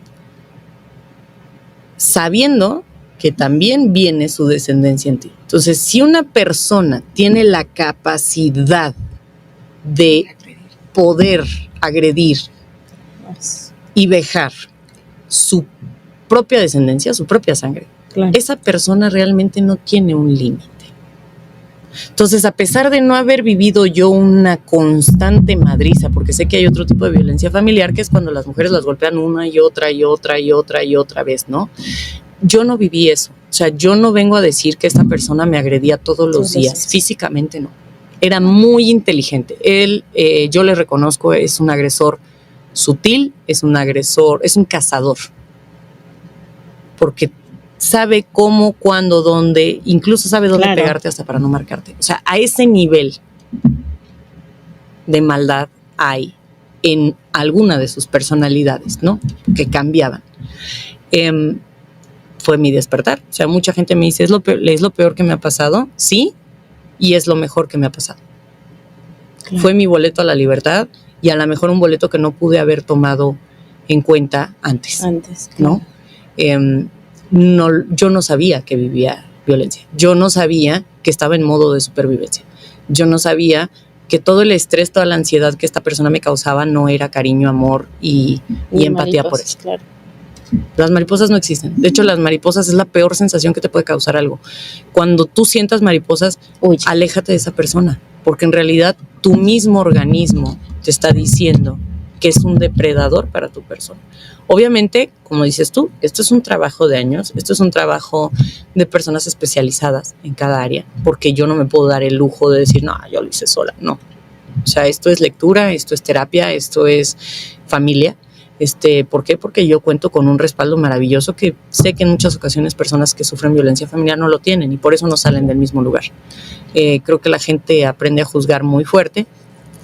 sabiendo que también viene su descendencia en ti. Entonces, si una persona tiene la capacidad de poder agredir y vejar su propia descendencia, su propia sangre, Claro. esa persona realmente no tiene un límite. Entonces, a pesar de no haber vivido yo una constante madriza, porque sé que hay otro tipo de violencia familiar, que es cuando las mujeres las golpean una y otra y otra y otra y otra vez, ¿no? Yo no viví eso. O sea, yo no vengo a decir que esta persona me agredía todos los días. Físicamente no. Era muy inteligente. Él, yo le reconozco, es un agresor sutil, es un agresor, es un cazador. Porque sabe cómo, cuándo, dónde, incluso sabe dónde pegarte hasta para no marcarte. O sea, a ese nivel de maldad hay en alguna de sus personalidades, ¿no? Que cambiaban. Fue mi despertar. O sea, mucha gente me dice, ¿es lo peor que me ha pasado? Sí, y es lo mejor que me ha pasado. Claro. Fue mi boleto a la libertad, y a lo mejor un boleto que no pude haber tomado en cuenta antes. Claro. ¿No? Yo no sabía que vivía violencia. Yo no sabía que estaba en modo de supervivencia. Yo no sabía que todo el estrés, toda la ansiedad que esta persona me causaba no era cariño, amor y empatía por eso. Claro. Las mariposas no existen. De hecho, las mariposas es la peor sensación que te puede causar algo. Cuando tú sientas mariposas, aléjate de esa persona, porque en realidad tu mismo organismo te está diciendo que es un depredador para tu persona. Obviamente, como dices tú, esto es un trabajo de años, esto es un trabajo de personas especializadas en cada área, porque yo no me puedo dar el lujo de decir, no, yo lo hice sola, no. O sea, esto es lectura, esto es terapia, esto es familia, ¿Por qué? Porque yo cuento con un respaldo maravilloso que sé que en muchas ocasiones personas que sufren violencia familiar no lo tienen y por eso no salen del mismo lugar. Creo que la gente aprende a juzgar muy fuerte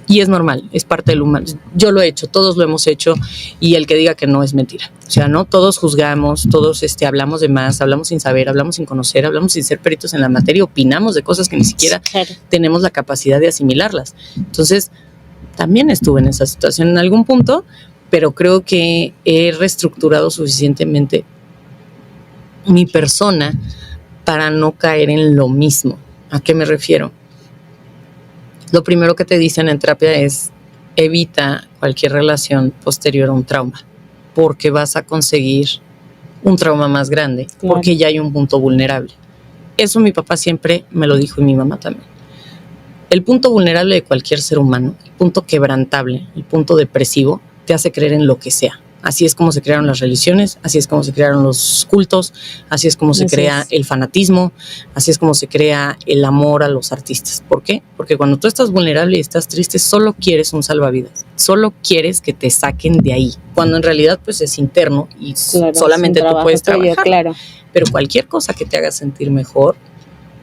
y es normal, es parte del humano. Yo lo he hecho, todos lo hemos hecho y el que diga que no es mentira. O sea, no todos juzgamos, todos hablamos de más, hablamos sin saber, hablamos sin conocer, hablamos sin ser peritos en la materia, opinamos de cosas que ni siquiera tenemos la capacidad de asimilarlas. Entonces, también estuve en esa situación en algún punto, pero creo que he reestructurado suficientemente mi persona para no caer en lo mismo. ¿A qué me refiero? Lo primero que te dicen en terapia es evita cualquier relación posterior a un trauma, porque vas a conseguir un trauma más grande, porque ya hay un punto vulnerable. Eso mi papá siempre me lo dijo y mi mamá también. El punto vulnerable de cualquier ser humano, el punto quebrantable, el punto depresivo, te hace creer en lo que sea. Así es como se crearon las religiones, así es como se crearon los cultos, así es como se crea el fanatismo, así es como se crea el amor a los artistas. ¿Por qué? Porque cuando tú estás vulnerable y estás triste, solo quieres un salvavidas, solo quieres que te saquen de ahí, cuando en realidad pues es interno y solamente tú puedes trabajar. Pero cualquier cosa que te haga sentir mejor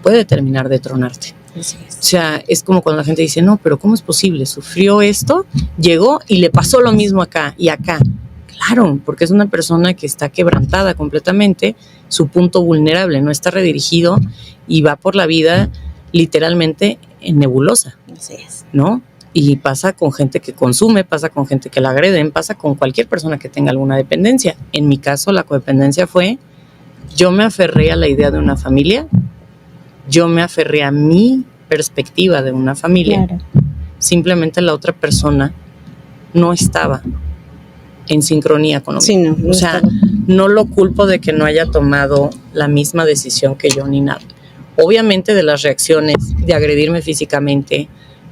puede terminar de tronarte. O sea, es como cuando la gente dice, no, pero ¿cómo es posible? Sufrió esto, llegó y le pasó lo mismo acá y acá. Claro, porque es una persona que está quebrantada completamente, su punto vulnerable no está redirigido y va por la vida literalmente en nebulosa. Así es. ¿No? Y pasa con gente que consume, pasa con gente que la agreden, pasa con cualquier persona que tenga alguna dependencia. En mi caso, la codependencia fue, yo me aferré a la idea de una familia, yo me aferré a mi perspectiva de una familia. Claro. Simplemente la otra persona no estaba en sincronía con nosotros. Sí, no, o sea, no lo culpo de que no haya tomado la misma decisión que yo ni nada. Obviamente de las reacciones de agredirme físicamente,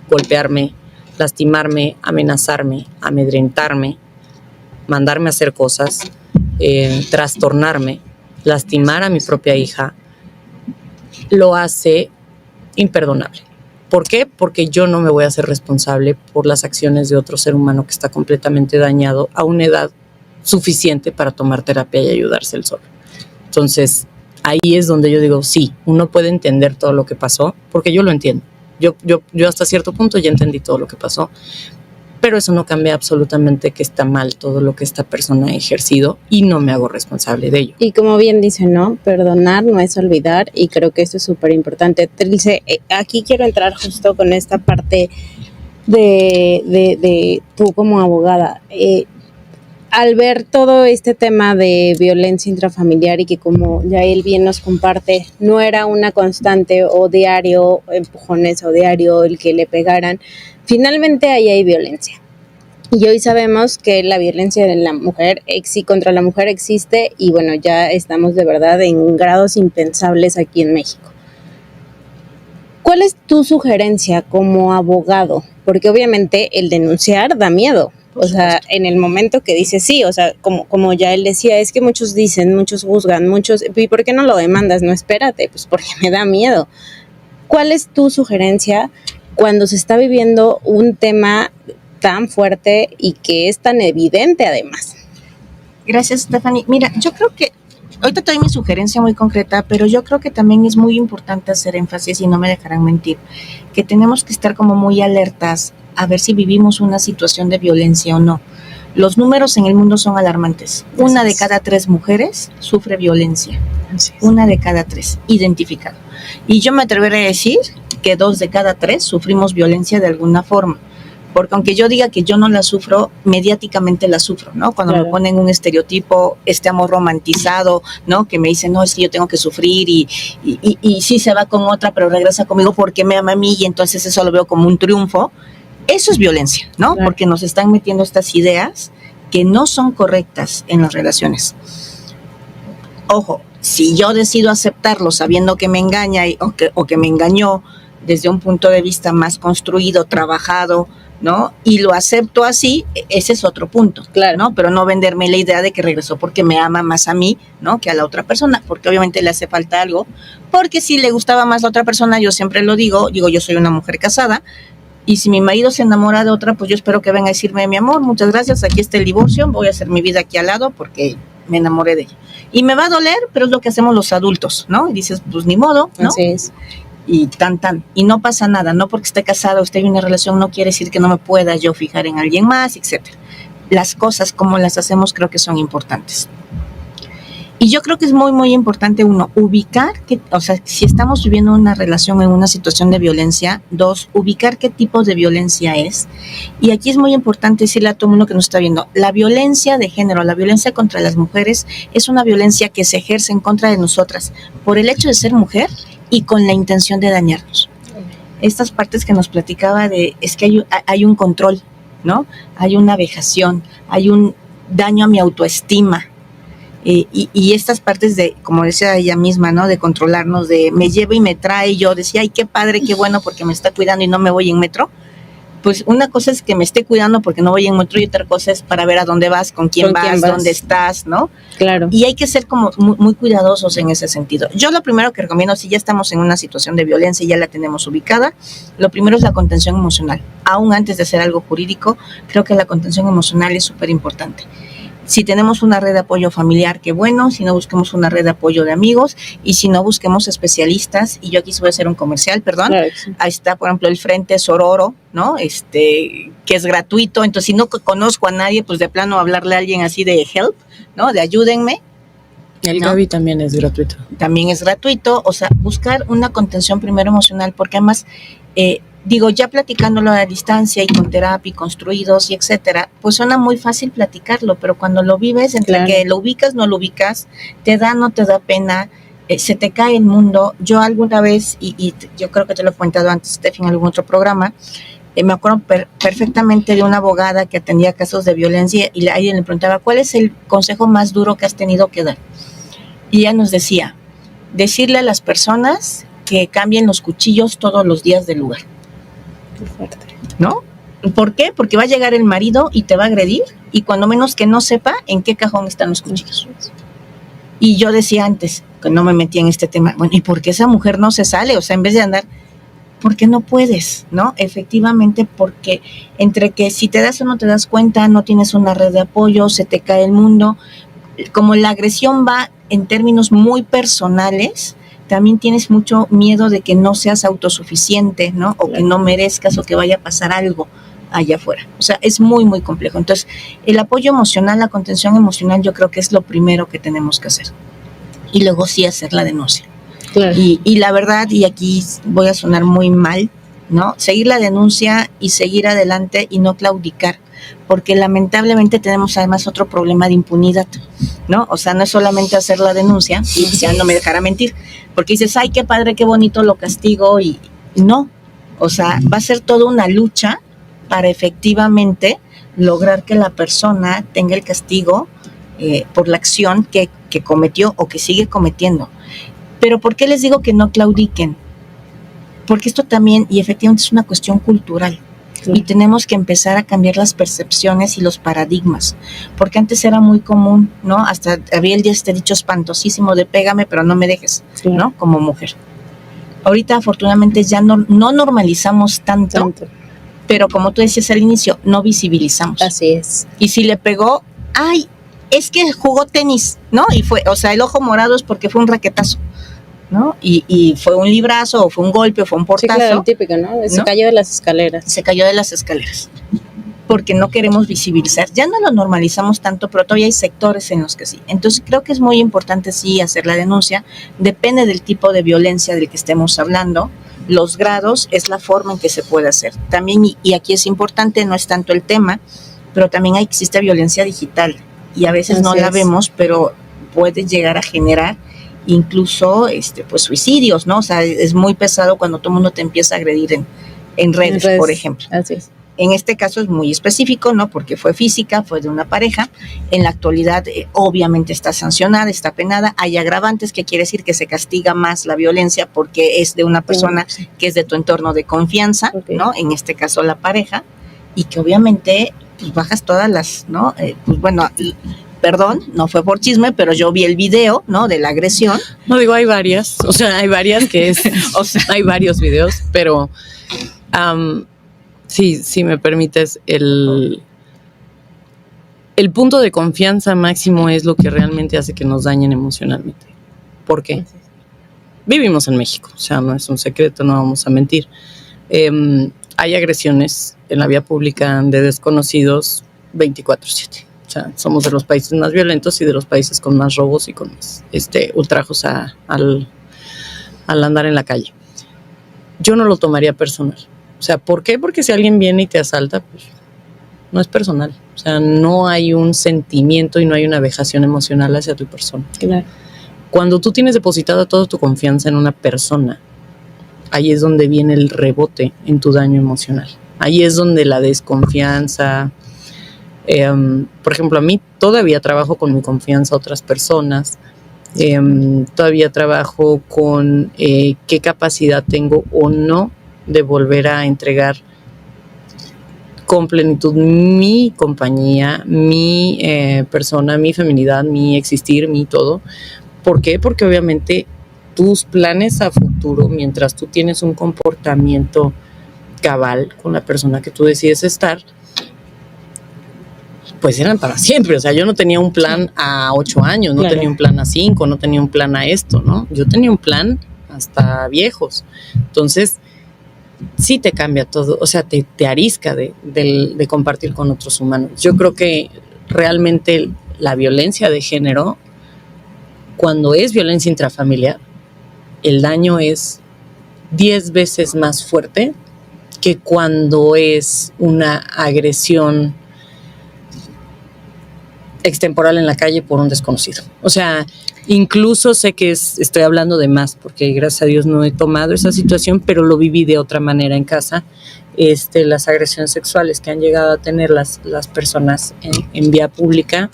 golpearme, lastimarme, amenazarme, amedrentarme, mandarme a hacer cosas, trastornarme, lastimar a mi propia hija, lo hace imperdonable. ¿Por qué? Porque yo no me voy a hacer responsable por las acciones de otro ser humano que está completamente dañado a una edad suficiente para tomar terapia y ayudarse él solo. Entonces, ahí es donde yo digo, sí, uno puede entender todo lo que pasó, porque yo lo entiendo. Yo hasta cierto punto ya entendí todo lo que pasó, pero eso no cambia absolutamente que está mal todo lo que esta persona ha ejercido y no me hago responsable de ello. Y como bien dice, ¿no? Perdonar no es olvidar y creo que esto es súper importante. Trilce, aquí quiero entrar justo con esta parte de tú como abogada. Al ver todo este tema de violencia intrafamiliar y que como ya él bien nos comparte, no era una constante o diario, empujones o diario el que le pegaran, finalmente ahí hay violencia. Y hoy sabemos que la violencia de la mujer contra la mujer existe y bueno, ya estamos de verdad en grados impensables aquí en México. ¿Cuál es tu sugerencia como abogado? Porque obviamente el denunciar da miedo. O sea, en el momento que dices sí, o sea, como ya él decía, es que muchos dicen, muchos juzgan, muchos, ¿y por qué no lo demandas? No, espérate, pues porque me da miedo. ¿Cuál es tu sugerencia cuando se está viviendo un tema tan fuerte y que es tan evidente además? Gracias, Stephanie. Mira, yo creo que ahorita te doy mi sugerencia muy concreta, pero yo creo que también es muy importante hacer énfasis, y no me dejarán mentir, que tenemos que estar como muy alertas a ver si vivimos una situación de violencia o no. Los números en el mundo son alarmantes. Una de cada 3 mujeres sufre violencia. Una de cada 3, identificado. Y yo me atreveré a decir que 2 de cada 3 sufrimos violencia de alguna forma. Porque aunque yo diga que yo no la sufro, mediáticamente la sufro, ¿no? Cuando me ponen un estereotipo, este amor romantizado, ¿no? Que me dicen, no, es que yo tengo que sufrir y sí se va con otra, pero regresa conmigo porque me ama a mí y entonces eso lo veo como un triunfo. Eso es violencia, ¿no? Claro. Porque nos están metiendo estas ideas que no son correctas en las relaciones. Ojo, si yo decido aceptarlo sabiendo que me engaña o que me engañó desde un punto de vista más construido, trabajado, ¿no? Y lo acepto así, ese es otro punto, claro, ¿no? Pero no venderme la idea de que regresó porque me ama más a mí, ¿no? Que a la otra persona, porque obviamente le hace falta algo, porque si le gustaba más la otra persona, yo siempre lo digo, yo soy una mujer casada, Y si mi marido se enamora de otra, pues yo espero que venga a decirme, mi amor, muchas gracias, aquí está el divorcio, voy a hacer mi vida aquí al lado porque me enamoré de ella. Y me va a doler, pero es lo que hacemos los adultos, ¿no? Y dices, pues ni modo, ¿no? Así es. Y y no pasa nada, no porque esté casada o esté en una relación no quiere decir que no me pueda yo fijar en alguien más, etcétera. Las cosas como las hacemos creo que son importantes. Y yo creo que es muy, muy importante, uno, ubicar, o sea, si estamos viviendo una relación en una situación de violencia, dos, ubicar qué tipo de violencia es. Y aquí es muy importante decirle a todo el mundo que nos está viendo, la violencia de género, la violencia contra las mujeres es una violencia que se ejerce en contra de nosotras por el hecho de ser mujer y con la intención de dañarnos. Estas partes que nos platicaba es que hay un control, ¿no? Hay una vejación, hay un daño a mi autoestima. Y estas partes de, como decía ella misma, ¿no? De controlarnos, de me lleva y me trae, yo decía, ay, qué padre, qué bueno, porque me está cuidando y no me voy en metro. Pues una cosa es que me esté cuidando porque no voy en metro y otra cosa es para ver a dónde vas, con quién vas, dónde estás, ¿no? Claro. Y hay que ser como muy, muy cuidadosos en ese sentido. Yo lo primero que recomiendo, si ya estamos en una situación de violencia y ya la tenemos ubicada, lo primero es la contención emocional. Aún antes de hacer algo jurídico, creo que la contención emocional es súper importante. Si tenemos una red de apoyo familiar, qué bueno, si no busquemos una red de apoyo de amigos y si no busquemos especialistas, y yo aquí voy a hacer un comercial, perdón, Claro, sí. Ahí está, por ejemplo, el Frente Sororo, ¿no? Que es gratuito, entonces si no conozco a nadie, pues de plano hablarle a alguien así de help, ¿no? De ayúdenme. El ¿no? Gaby también es gratuito. También es gratuito, o sea, buscar una contención primero emocional, porque además, ya platicándolo a distancia y con terapia y construidos y etcétera, pues suena muy fácil platicarlo, pero cuando lo vives, entre Claro. que lo ubicas, no lo ubicas, te da, no te da pena, se te cae el mundo. Yo alguna vez, y yo creo que te lo he comentado antes, Steffi, en algún otro programa, me acuerdo perfectamente de una abogada que atendía casos de violencia y alguien le preguntaba, ¿cuál es el consejo más duro que has tenido que dar? Y ella nos decía, decirle a las personas que cambien los cuchillos todos los días del lugar. Qué fuerte. ¿No? ¿Por qué? Porque va a llegar el marido y te va a agredir y cuando menos que no sepa en qué cajón están los cuchillos. Y yo decía antes, que no me metía en este tema, bueno, ¿y por qué esa mujer no se sale? O sea, en vez de andar, ¿por qué no puedes? ¿No? Efectivamente, porque entre que si te das o no te das cuenta, no tienes una red de apoyo, se te cae el mundo, como la agresión va en términos muy personales, también tienes mucho miedo de que no seas autosuficiente, ¿no? O que no merezcas o que vaya a pasar algo allá afuera. O sea, es muy, muy complejo. Entonces, el apoyo emocional, la contención emocional, yo creo que es lo primero que tenemos que hacer. Y luego sí hacer la denuncia. Claro. Y la verdad, y aquí voy a sonar muy mal, ¿no? Seguir la denuncia y seguir adelante y no claudicar, porque lamentablemente tenemos además otro problema de impunidad, ¿no? O sea, no es solamente hacer la denuncia, y ya no me dejará mentir, porque dices, ay, qué padre, qué bonito, lo castigo, y no, o sea, va a ser toda una lucha para efectivamente lograr que la persona tenga el castigo por la acción que cometió o que sigue cometiendo. Pero ¿por qué les digo que no claudiquen? Porque esto también, y efectivamente es una cuestión cultural, y tenemos que empezar a cambiar las percepciones y los paradigmas, porque antes era muy común, ¿no? Hasta había este dicho espantosísimo de pégame pero no me dejes, ¿no? Como mujer. Ahorita afortunadamente ya no normalizamos tanto, pero como tú decías al inicio, no visibilizamos. Así es. Y si le pegó, ay, es que jugó tenis, ¿no? Y fue, o sea, el ojo morado es porque fue un raquetazo, ¿no? Y fue un librazo, o fue un golpe, o fue un portazo. Sí, claro, típico, ¿no? Se cayó de las escaleras. Se cayó de las escaleras. Porque no queremos visibilizar. Ya no lo normalizamos tanto, pero todavía hay sectores en los que sí. Entonces creo que es muy importante sí hacer la denuncia. Depende del tipo de violencia del que estemos hablando. Los grados es la forma en que se puede hacer. También, y aquí es importante, no es tanto el tema, pero también existe violencia digital. Y a veces no la vemos, pero puede llegar a generar incluso pues suicidios, ¿no? O sea, es muy pesado cuando todo el mundo te empieza a agredir en redes, por ejemplo. Así es. En este caso es muy específico, ¿no? Porque fue física, fue de una pareja. En la actualidad, obviamente está sancionada, está penada. Hay agravantes, que quiere decir que se castiga más la violencia porque es de una persona que es de tu entorno de confianza, ¿no? En este caso la pareja, y que obviamente pues bajas todas las, ¿no? Pues bueno, perdón, no fue por chisme, pero yo vi el video, ¿no? De la agresión. No digo, hay varias, o sea, hay varias que es, o sea, hay varios videos, pero Sí, si me permites, el punto de confianza máximo es lo que realmente hace que nos dañen emocionalmente. ¿Por qué? Vivimos en México, o sea, no es un secreto, no vamos a mentir. Hay agresiones en la vía pública de desconocidos 24/7. O sea, somos de los países más violentos y de los países con más robos y con más ultrajos al andar en la calle. Yo no lo tomaría personal. O sea, ¿por qué? Porque si alguien viene y te asalta, pues no es personal. O sea, no hay un sentimiento y no hay una vejación emocional hacia tu persona. Claro. Cuando tú tienes depositada toda tu confianza en una persona, ahí es donde viene el rebote en tu daño emocional. Ahí es donde la desconfianza, por ejemplo, a mí todavía trabajo con mi confianza a otras personas, todavía trabajo con qué capacidad tengo o no de volver a entregar con plenitud mi compañía, mi persona, mi feminidad, mi existir, mi todo. ¿Por qué? Porque obviamente tus planes a futuro, mientras tú tienes un comportamiento cabal con la persona que tú decides estar, pues eran para siempre. O sea, yo no tenía un plan a 8 años, no tenía un plan a 5, no tenía un plan a esto, ¿no? Yo tenía un plan hasta viejos. Entonces, sí te cambia todo, o sea, te arisca de compartir con otros humanos. Yo creo que realmente la violencia de género, cuando es violencia intrafamiliar, el daño es 10 veces más fuerte que cuando es una agresión extemporal en la calle por un desconocido. O sea, incluso sé que estoy hablando de más, porque gracias a Dios no he tomado esa situación, pero lo viví de otra manera en casa. Las agresiones sexuales que han llegado a tener las personas en vía pública,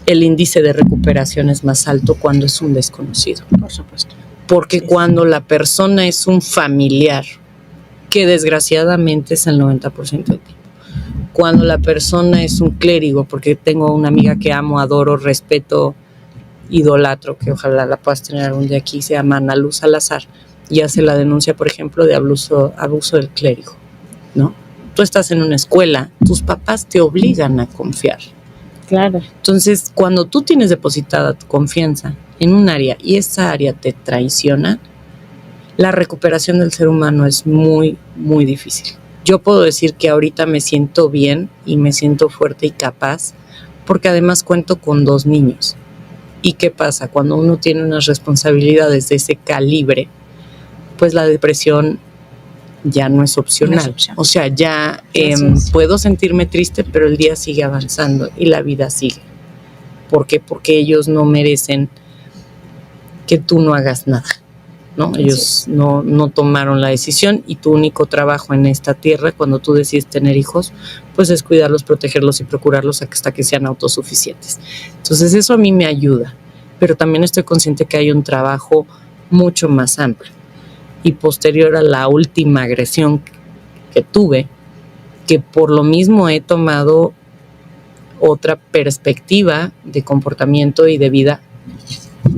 el índice de recuperación es más alto cuando es un desconocido. Por supuesto. Porque cuando la persona es un familiar, que desgraciadamente es el 90% del tiempo, cuando la persona es un clérigo, porque tengo una amiga que amo, adoro, respeto, idolatro, que ojalá la puedas tener algún día aquí, se llama Ana Luz Salazar, y hace la denuncia, por ejemplo, de abuso del clérigo, ¿no? Tú estás en una escuela, tus papás te obligan a confiar. Claro. Entonces, cuando tú tienes depositada tu confianza en un área y esa área te traiciona, la recuperación del ser humano es muy, muy difícil. Yo puedo decir que ahorita me siento bien y me siento fuerte y capaz, porque además cuento con 2 niños. ¿Y qué pasa? Cuando uno tiene unas responsabilidades de ese calibre, pues la depresión ya no es opcional. No es opción. O sea, ya puedo sentirme triste, pero el día sigue avanzando y la vida sigue. ¿Por qué? Porque ellos no merecen que tú no hagas nada, ¿no? Ellos no tomaron la decisión y tu único trabajo en esta tierra, cuando tú decides tener hijos, pues es cuidarlos, protegerlos y procurarlos hasta que sean autosuficientes. Entonces eso a mí me ayuda, pero también estoy consciente que hay un trabajo mucho más amplio. Y posterior a la última agresión que tuve, que por lo mismo he tomado otra perspectiva de comportamiento y de vida.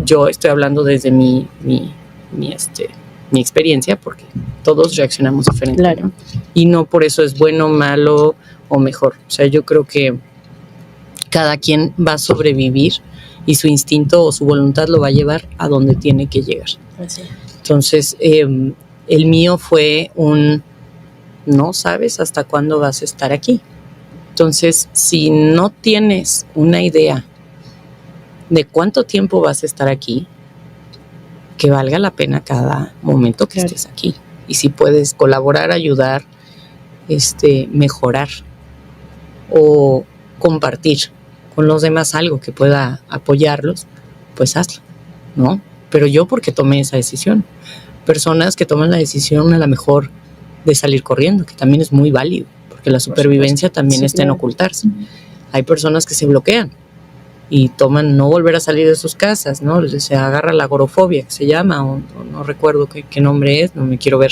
Yo estoy hablando desde mi experiencia, porque todos reaccionamos diferente, Claro. ¿no? Y no por eso es bueno, malo o mejor. O sea, yo creo que cada quien va a sobrevivir y su instinto o su voluntad lo va a llevar a donde tiene que llegar. Así. Entonces, el mío fue no sabes hasta cuándo vas a estar aquí. Entonces, si no tienes una idea de cuánto tiempo vas a estar aquí, que valga la pena cada momento que estés aquí. Y si puedes colaborar, ayudar, mejorar o compartir con los demás algo que pueda apoyarlos, pues hazlo, ¿no? Pero yo porque tomé esa decisión. Personas que toman la decisión a lo mejor de salir corriendo, que también es muy válido, porque la supervivencia también está en ocultarse. Hay personas que se bloquean y toman no volver a salir de sus casas, ¿no? Se agarra la agorafobia, que se llama, o no recuerdo qué nombre es, no me quiero ver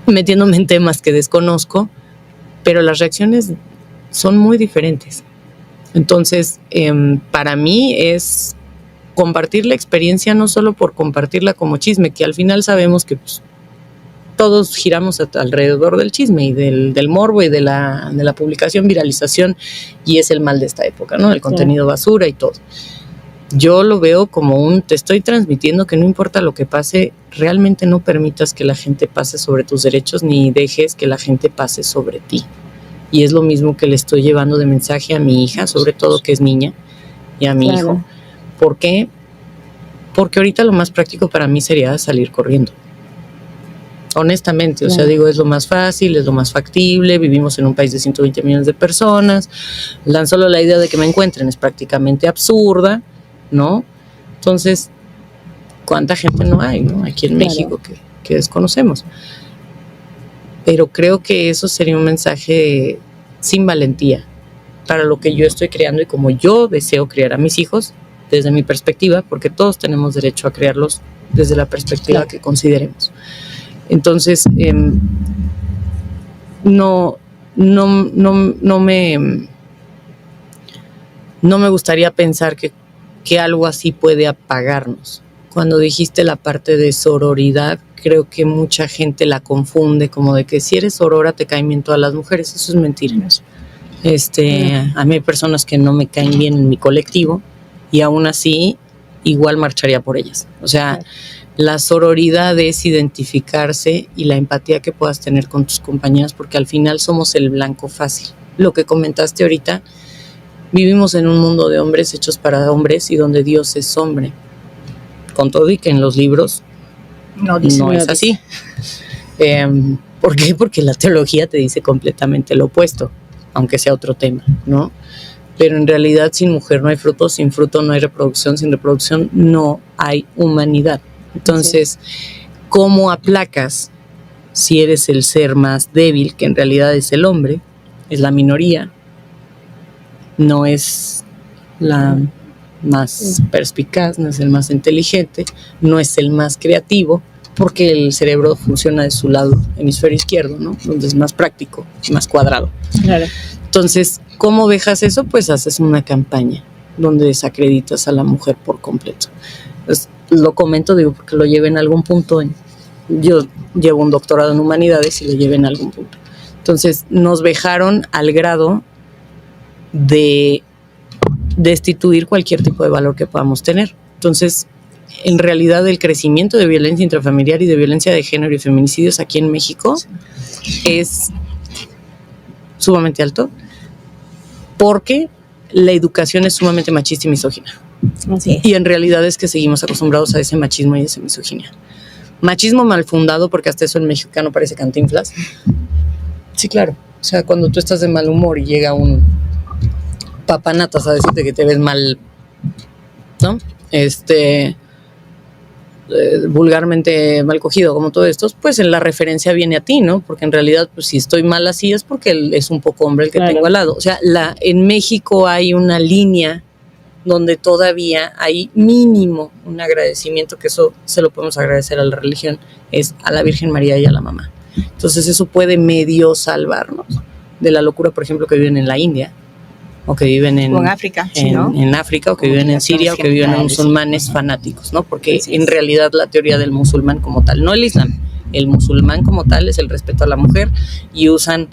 metiéndome en temas que desconozco, pero las reacciones son muy diferentes. Entonces, para mí es compartir la experiencia, no solo por compartirla como chisme, que al final sabemos que pues, todos giramos alrededor del chisme y del morbo y de la publicación, viralización, y es el mal de esta época, ¿no? El contenido basura y todo. Yo lo veo como te estoy transmitiendo que no importa lo que pase, realmente no permitas que la gente pase sobre tus derechos ni dejes que la gente pase sobre ti. Y es lo mismo que le estoy llevando de mensaje a mi hija, sobre todo que es niña, y a mi hijo. ¿Por qué? Porque ahorita lo más práctico para mí sería salir corriendo. Honestamente, o sea, digo, es lo más fácil, es lo más factible, vivimos en un país de 120 millones de personas, tan solo la idea de que me encuentren es prácticamente absurda, ¿no? Entonces, ¿cuánta gente no hay, ¿no? Aquí en México que desconocemos? Pero creo que eso sería un mensaje sin valentía para lo que yo estoy creando y como yo deseo criar a mis hijos desde mi perspectiva, porque todos tenemos derecho a criarlos desde la perspectiva que consideremos. Entonces, no me gustaría pensar que algo así puede apagarnos. Cuando dijiste la parte de sororidad, creo que mucha gente la confunde como de que si eres sorora te caen bien todas las mujeres. Eso es mentira. A mí hay personas que no me caen bien en mi colectivo y aún así igual marcharía por ellas. O sea, la sororidad es identificarse y la empatía que puedas tener con tus compañeras, porque al final somos el blanco fácil. Lo que comentaste ahorita, vivimos en un mundo de hombres hechos para hombres y donde Dios es hombre. Con todo y que en los libros no es así. ¿Por qué? Porque la teología te dice completamente lo opuesto, aunque sea otro tema, ¿no? Pero en realidad sin mujer no hay fruto, sin fruto no hay reproducción, sin reproducción no hay humanidad. Entonces, ¿cómo aplacas si eres el ser más débil, que en realidad es el hombre, es la minoría, no es la más perspicaz, no es el más inteligente, no es el más creativo, porque el cerebro funciona de su lado hemisferio izquierdo, ¿no? Donde es más práctico, más cuadrado. Claro. Entonces, ¿cómo dejas eso? Pues haces una campaña donde desacreditas a la mujer por completo. Pues, lo comento, digo, porque lo llevé en algún punto. Yo llevo un doctorado en humanidades y lo llevé en algún punto. Entonces, nos vejaron al grado de destituir cualquier tipo de valor que podamos tener. Entonces, en realidad el crecimiento de violencia intrafamiliar y de violencia de género y feminicidios aquí en México es sumamente alto porque la educación es sumamente machista y misógina. Así es. Y en realidad es que seguimos acostumbrados a ese machismo y a esa misoginia. Machismo mal fundado, porque hasta eso el mexicano parece Cantinflas. Sí, claro. O sea, cuando tú estás de mal humor y llega un papanatas a decirte que te ves mal, ¿no? Vulgarmente mal cogido, como todo esto, pues en la referencia viene a ti, ¿no? Porque en realidad, pues si estoy mal así es porque él es un poco hombre el que tengo al lado. O sea, en México hay una línea donde todavía hay mínimo un agradecimiento, que eso se lo podemos agradecer a la religión, es a la Virgen María y a la mamá. Entonces eso puede medio salvarnos de la locura, por ejemplo, que viven en la India, o que viven en África, en África, o que viven en Siria, o que viven en musulmanes fanáticos, ¿no? Porque en realidad la teoría del musulmán como tal, no el islam, el musulmán como tal es el respeto a la mujer, y usan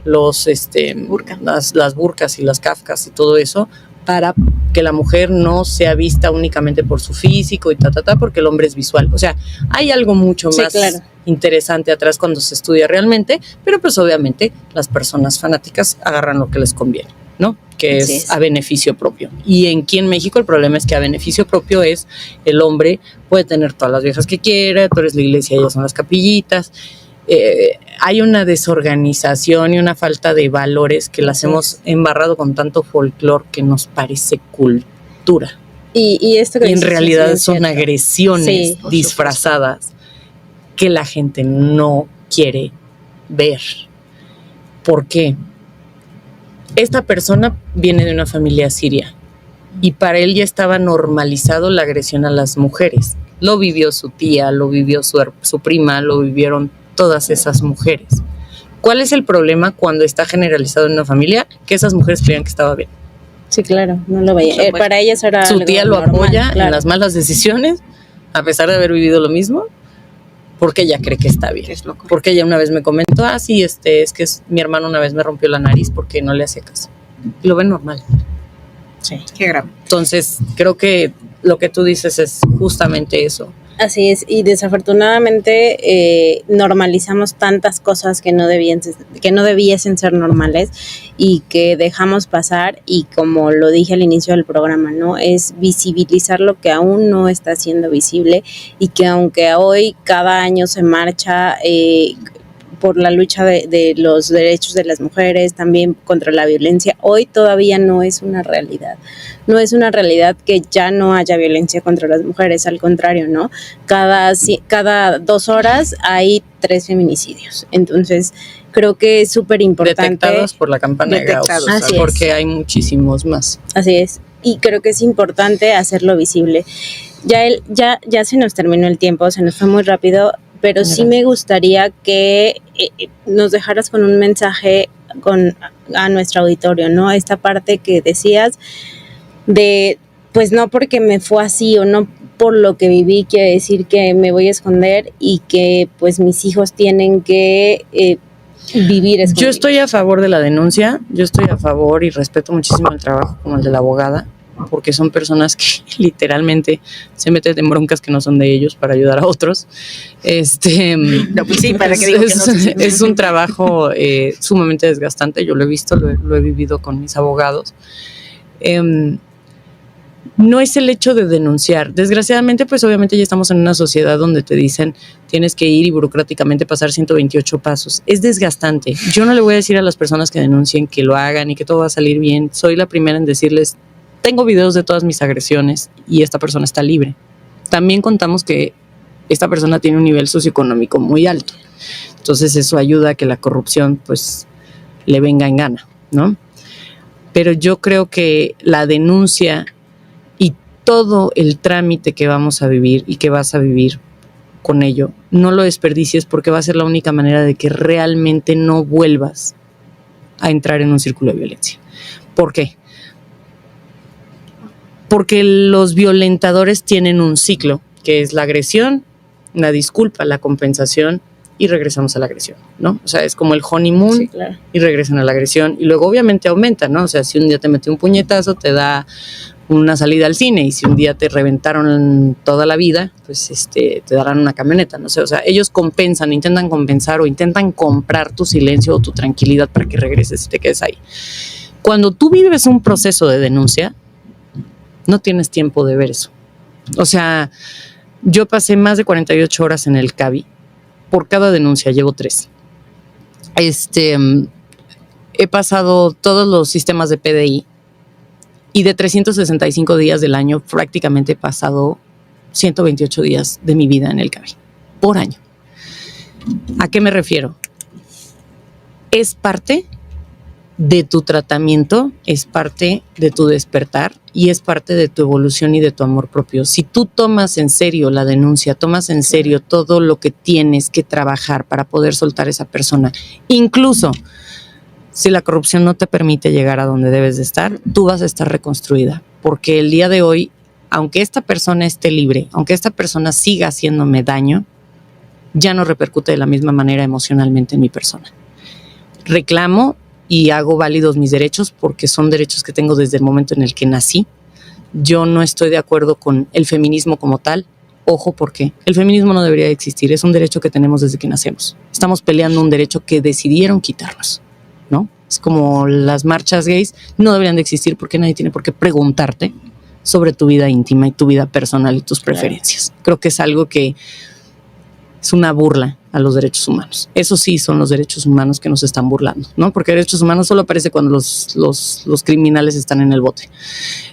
las burkas y las kafkas y todo eso para que la mujer no sea vista únicamente por su físico y porque el hombre es visual. O sea, hay algo mucho más interesante atrás cuando se estudia realmente, pero pues obviamente las personas fanáticas agarran lo que les conviene, ¿no? Que es a beneficio propio. Y aquí en México el problema es que a beneficio propio es el hombre puede tener todas las viejas que quiera, tú eres la iglesia y ellas son las capillitas. Hay una desorganización y una falta de valores que las hemos embarrado con tanto folclore que nos parece cultura. Y esto que en realidad son agresiones disfrazadas que la gente no quiere ver. ¿Por qué? Esta persona viene de una familia siria y para él ya estaba normalizado la agresión a las mujeres. Lo vivió su tía, lo vivió su prima, lo vivieron todas esas mujeres. ¿Cuál es el problema cuando está generalizado en una familia? Que esas mujeres creían que estaba bien. Sí, claro, no lo veía. Para ellas era su tía lo normal, apoya en las malas decisiones, a pesar de haber vivido lo mismo, porque ella cree que está bien. Es loco. Porque ella una vez me comentó, sí, es que mi hermano una vez me rompió la nariz porque no le hacía caso. Y lo ven normal. Sí, qué grave. Entonces, creo que lo que tú dices es justamente eso. Así es, y desafortunadamente normalizamos tantas cosas que no debiesen ser normales y que dejamos pasar, y como lo dije al inicio del programa, ¿no? Es visibilizar lo que aún no está siendo visible, y que aunque hoy cada año se marcha por la lucha de los derechos de las mujeres, también contra la violencia, hoy todavía no es una realidad. No es una realidad que ya no haya violencia contra las mujeres, al contrario, ¿no? Cada 2 horas hay 3 feminicidios. Entonces, creo que es súper importante. Detectados por la campana de Gauss, Así porque es. hay muchísimos más. Así es, y creo que es importante hacerlo visible. Ya se nos terminó el tiempo, se nos fue muy rápido, pero sí me gustaría que nos dejaras con un mensaje a nuestro auditorio, ¿no? Esta parte que decías de, pues no porque me fue así o no por lo que viví quiere decir que me voy a esconder, y que pues mis hijos tienen que vivir escondidos. Yo estoy a favor de la denuncia, yo estoy a favor y respeto muchísimo el trabajo como el de la abogada, porque son personas que literalmente se meten en broncas que no son de ellos para ayudar a otros. No, pues sí, para que digo que no se es un trabajo sumamente desgastante, yo lo he visto, lo he vivido con mis abogados. No es el hecho de denunciar. Desgraciadamente, pues obviamente ya estamos en una sociedad donde te dicen tienes que ir y burocráticamente pasar 128 pasos. Es desgastante. Yo no le voy a decir a las personas que denuncien que lo hagan y que todo va a salir bien. Soy la primera en decirles, tengo videos de todas mis agresiones y esta persona está libre. También contamos que esta persona tiene un nivel socioeconómico muy alto. Entonces eso ayuda a que la corrupción pues le venga en gana, ¿no? Pero yo creo que la denuncia y todo el trámite que vamos a vivir y que vas a vivir con ello, no lo desperdicies, porque va a ser la única manera de que realmente no vuelvas a entrar en un círculo de violencia. ¿Por qué? Porque los violentadores tienen un ciclo, que es la agresión, la disculpa, la compensación, y regresamos a la agresión, ¿no? O sea, es como el honeymoon, Sí, claro. y regresan a la agresión, y luego obviamente aumenta, ¿no? O sea, si un día te metió un puñetazo, te da una salida al cine, y si un día te reventaron toda la vida, pues te darán una camioneta, no sé, o sea, ellos compensan, intentan compensar o intentan comprar tu silencio o tu tranquilidad para que regreses y te quedes ahí. Cuando tú vives un proceso de denuncia, no tienes tiempo de ver eso. O sea, yo pasé más de 48 horas en el CABI. Por cada denuncia llevo 3. He pasado todos los sistemas de PDI, y de 365 días del año prácticamente he pasado 128 días de mi vida en el CABI por año. ¿A qué me refiero? Es parte de tu tratamiento, es parte de tu despertar y es parte de tu evolución y de tu amor propio. Si tú tomas en serio la denuncia, tomas en serio todo lo que tienes que trabajar para poder soltar a esa persona, incluso si la corrupción no te permite llegar a donde debes de estar, tú vas a estar reconstruida, porque el día de hoy, aunque esta persona esté libre, aunque esta persona siga haciéndome daño, ya no repercute de la misma manera emocionalmente en mi persona. Reclamo y hago válidos mis derechos, porque son derechos que tengo desde el momento en el que nací. Yo no estoy de acuerdo con el feminismo como tal. Ojo, porque el feminismo no debería existir, es un derecho que tenemos desde que nacemos. Estamos peleando un derecho que decidieron quitarnos, ¿no? Es como las marchas gays, no deberían de existir porque nadie tiene por qué preguntarte sobre tu vida íntima y tu vida personal y tus preferencias. Creo que es algo que es una burla a los derechos humanos. Eso sí son los derechos humanos que nos están burlando, ¿no? Porque derechos humanos solo aparece cuando los criminales están en el bote.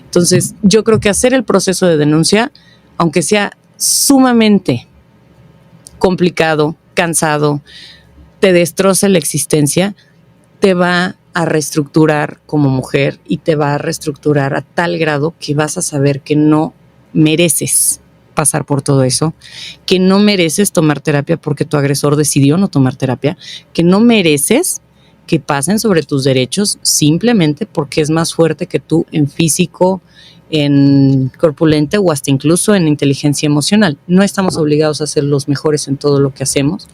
Entonces, yo creo que hacer el proceso de denuncia, aunque sea sumamente complicado, cansado, te destroza la existencia, te va a reestructurar como mujer y te va a reestructurar a tal grado que vas a saber que no mereces pasar por todo eso, que no mereces tomar terapia porque tu agresor decidió no tomar terapia, que no mereces que pasen sobre tus derechos simplemente porque es más fuerte que tú en físico, en corpulenta o hasta incluso en inteligencia emocional. No estamos obligados a ser los mejores en todo lo que hacemos.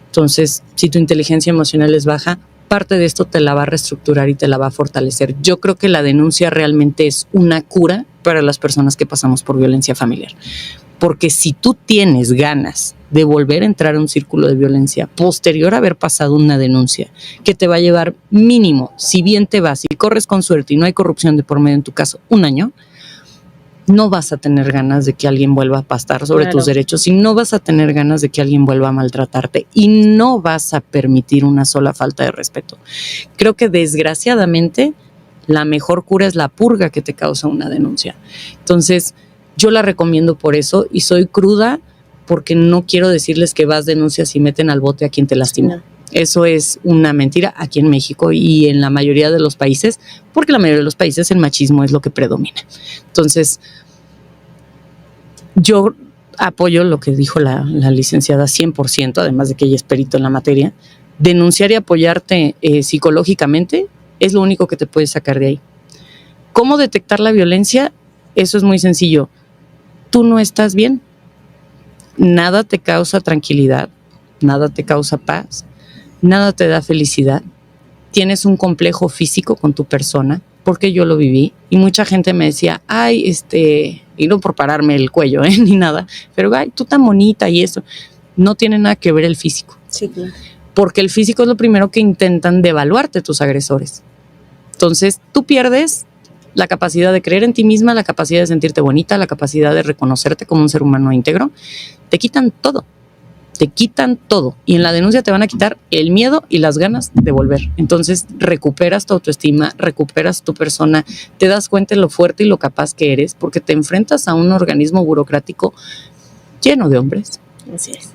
Entonces, si tu inteligencia emocional es baja, parte de esto te la va a reestructurar y te la va a fortalecer. Yo creo que la denuncia realmente es una cura para las personas que pasamos por violencia familiar. Porque si tú tienes ganas de volver a entrar a un círculo de violencia posterior a haber pasado una denuncia, que te va a llevar mínimo, si bien te vas y corres con suerte y no hay corrupción de por medio en tu caso, 1 año, no vas a tener ganas de que alguien vuelva a pastar sobre tus derechos y no vas a tener ganas de que alguien vuelva a maltratarte y no vas a permitir una sola falta de respeto. Creo que desgraciadamente la mejor cura es la purga que te causa una denuncia. Entonces, yo la recomiendo por eso y soy cruda porque no quiero decirles que vas, denuncias y meten al bote a quien te lastima. No. Eso es una mentira aquí en México y en la mayoría de los países, porque la mayoría de los países el machismo es lo que predomina. Entonces, yo apoyo lo que dijo la licenciada 100%, además de que ella es perito en la materia. Denunciar y apoyarte psicológicamente es lo único que te puede sacar de ahí. ¿Cómo detectar la violencia? Eso es muy sencillo. Tú no estás bien. Nada te causa tranquilidad, nada te causa paz, nada te da felicidad. Tienes un complejo físico con tu persona, porque yo lo viví, y mucha gente me decía, ay, y no por pararme el cuello, ni nada, pero ay, tú tan bonita y eso. No tiene nada que ver el físico. Sí, claro. Porque el físico es lo primero que intentan devaluarte tus agresores. Entonces, tú pierdes la capacidad de creer en ti misma, la capacidad de sentirte bonita, la capacidad de reconocerte como un ser humano íntegro. Te quitan todo. Y en la denuncia te van a quitar el miedo y las ganas de volver. Entonces recuperas tu autoestima, recuperas tu persona, te das cuenta de lo fuerte y lo capaz que eres, porque te enfrentas a un organismo burocrático lleno de hombres. Así es.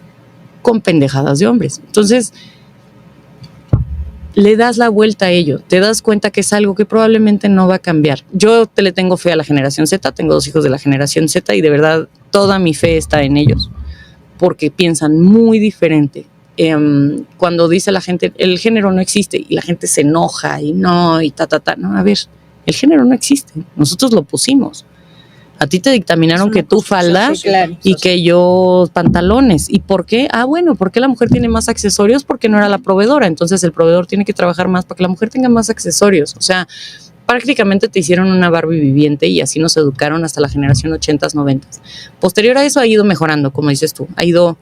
Con pendejadas de hombres. Entonces, le das la vuelta a ello, te das cuenta que es algo que probablemente no va a cambiar. Yo le tengo fe a la generación Z, tengo 2 hijos de la generación Z y de verdad toda mi fe está en ellos, porque piensan muy diferente. Cuando dice la gente, el género no existe, y la gente se enoja y no, no, a ver, el género no existe, nosotros lo pusimos. A ti te dictaminaron que tú falda, sí, claro, y que yo pantalones. ¿Y por qué? Bueno, ¿por qué la mujer tiene más accesorios? Porque no era la proveedora. Entonces el proveedor tiene que trabajar más para que la mujer tenga más accesorios. O sea, prácticamente te hicieron una Barbie viviente y así nos educaron hasta la generación 80s, 90s. Posterior a eso ha ido mejorando, como dices tú, ha ido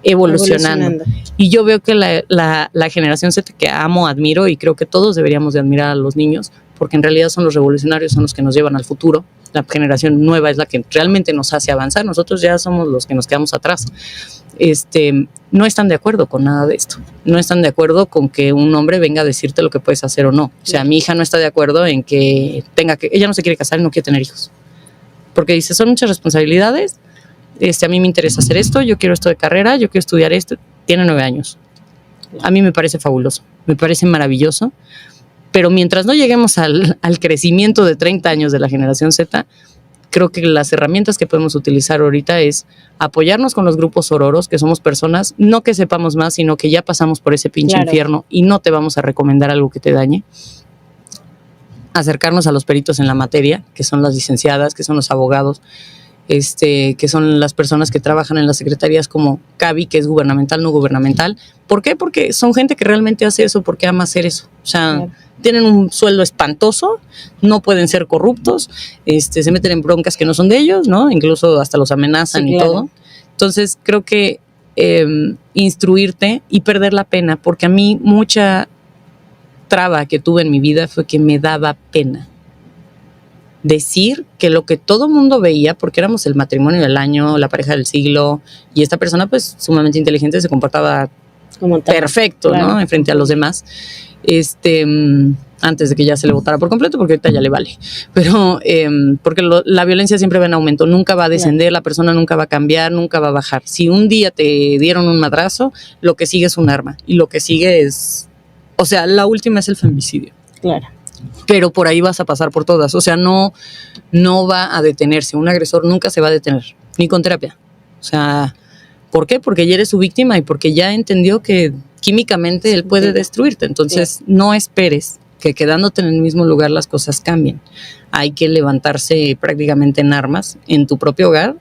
evolucionando. Y yo veo que la generación Z, que amo, admiro, y creo que todos deberíamos de admirar a los niños, porque en realidad son los revolucionarios, son los que nos llevan al futuro. La generación nueva es la que realmente nos hace avanzar. Nosotros ya somos los que nos quedamos atrás. No están de acuerdo con nada de esto. No están de acuerdo con que un hombre venga a decirte lo que puedes hacer o no. O sea, mi hija no está de acuerdo en que ella no se quiere casar y no quiere tener hijos. Porque dice, son muchas responsabilidades. A mí me interesa hacer esto, yo quiero esto de carrera, yo quiero estudiar esto. Tiene 9 años. A mí me parece fabuloso, me parece maravilloso. Pero mientras no lleguemos al crecimiento de 30 años de la generación Z, creo que las herramientas que podemos utilizar ahorita es apoyarnos con los grupos sororos, que somos personas, no que sepamos más, sino que ya pasamos por ese pinche infierno y no te vamos a recomendar algo que te dañe. Acercarnos a los peritos en la materia, que son las licenciadas, que son los abogados, que son las personas que trabajan en las secretarías como CABI, que es gubernamental, no gubernamental. ¿Por qué? Porque son gente que realmente hace eso porque ama hacer eso. O sea, tienen un sueldo espantoso, no pueden ser corruptos, se meten en broncas que no son de ellos, ¿no? Incluso hasta los amenazan y todo. Entonces, creo que instruirte y perder la pena, porque a mí mucha traba que tuve en mi vida fue que me daba pena decir que lo que todo mundo veía, porque éramos el matrimonio del año, la pareja del siglo, y esta persona pues sumamente inteligente, se comportaba como perfecto, claro, ¿no? En frente a los demás, antes de que ya se le votara por completo, porque ahorita ya le vale, pero porque la violencia siempre va en aumento, nunca va a descender, la persona nunca va a cambiar, nunca va a bajar. Si un día te dieron un madrazo, lo que sigue es un arma, y lo que sigue es, o sea, la última es el femicidio. Claro. Pero por ahí vas a pasar por todas, o sea, no va a detenerse, un agresor nunca se va a detener, ni con terapia. O sea, ¿por qué? Porque ya eres su víctima y porque ya entendió que químicamente él puede destruirte. Entonces, no esperes que quedándote en el mismo lugar las cosas cambian. Hay que levantarse prácticamente en armas en tu propio hogar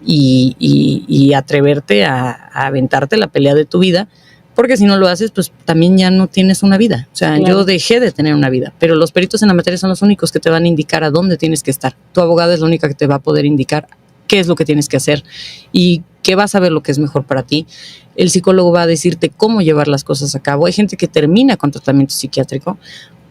y atreverte a aventarte la pelea de tu vida, porque si no lo haces, pues también ya no tienes una vida. O sea, Claro. yo dejé de tener una vida, pero los peritos en la materia son los únicos que te van a indicar a dónde tienes que estar. Tu abogada es la única que te va a poder indicar qué es lo que tienes que hacer y que vas a ver lo que es mejor para ti. El psicólogo va a decirte cómo llevar las cosas a cabo. Hay gente que termina con tratamiento psiquiátrico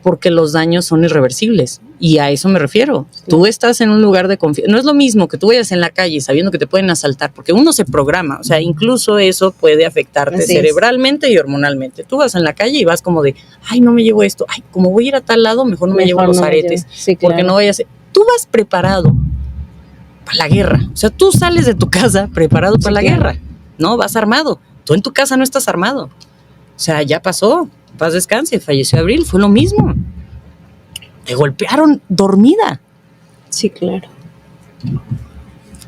porque los daños son irreversibles, y a eso me refiero. Tú estás en un lugar de confianza. No es lo mismo que tú vayas en la calle sabiendo que te pueden asaltar, porque uno se programa, o sea, incluso eso puede afectarte Así es. cerebralmente y hormonalmente. Tú vas en la calle y vas como de, ay, no me llevo esto, ay, como voy a ir a tal lado, mejor no me llevo los aretes, Sí, porque claro. no vayas. Tú vas preparado para la guerra. O sea, tú sales de tu casa preparado para la claro. guerra, ¿no? Vas armado. Tú en tu casa no estás armado. O sea, ya pasó. Paz descanse, falleció Abril, fue lo mismo. Te golpearon dormida. Sí, claro.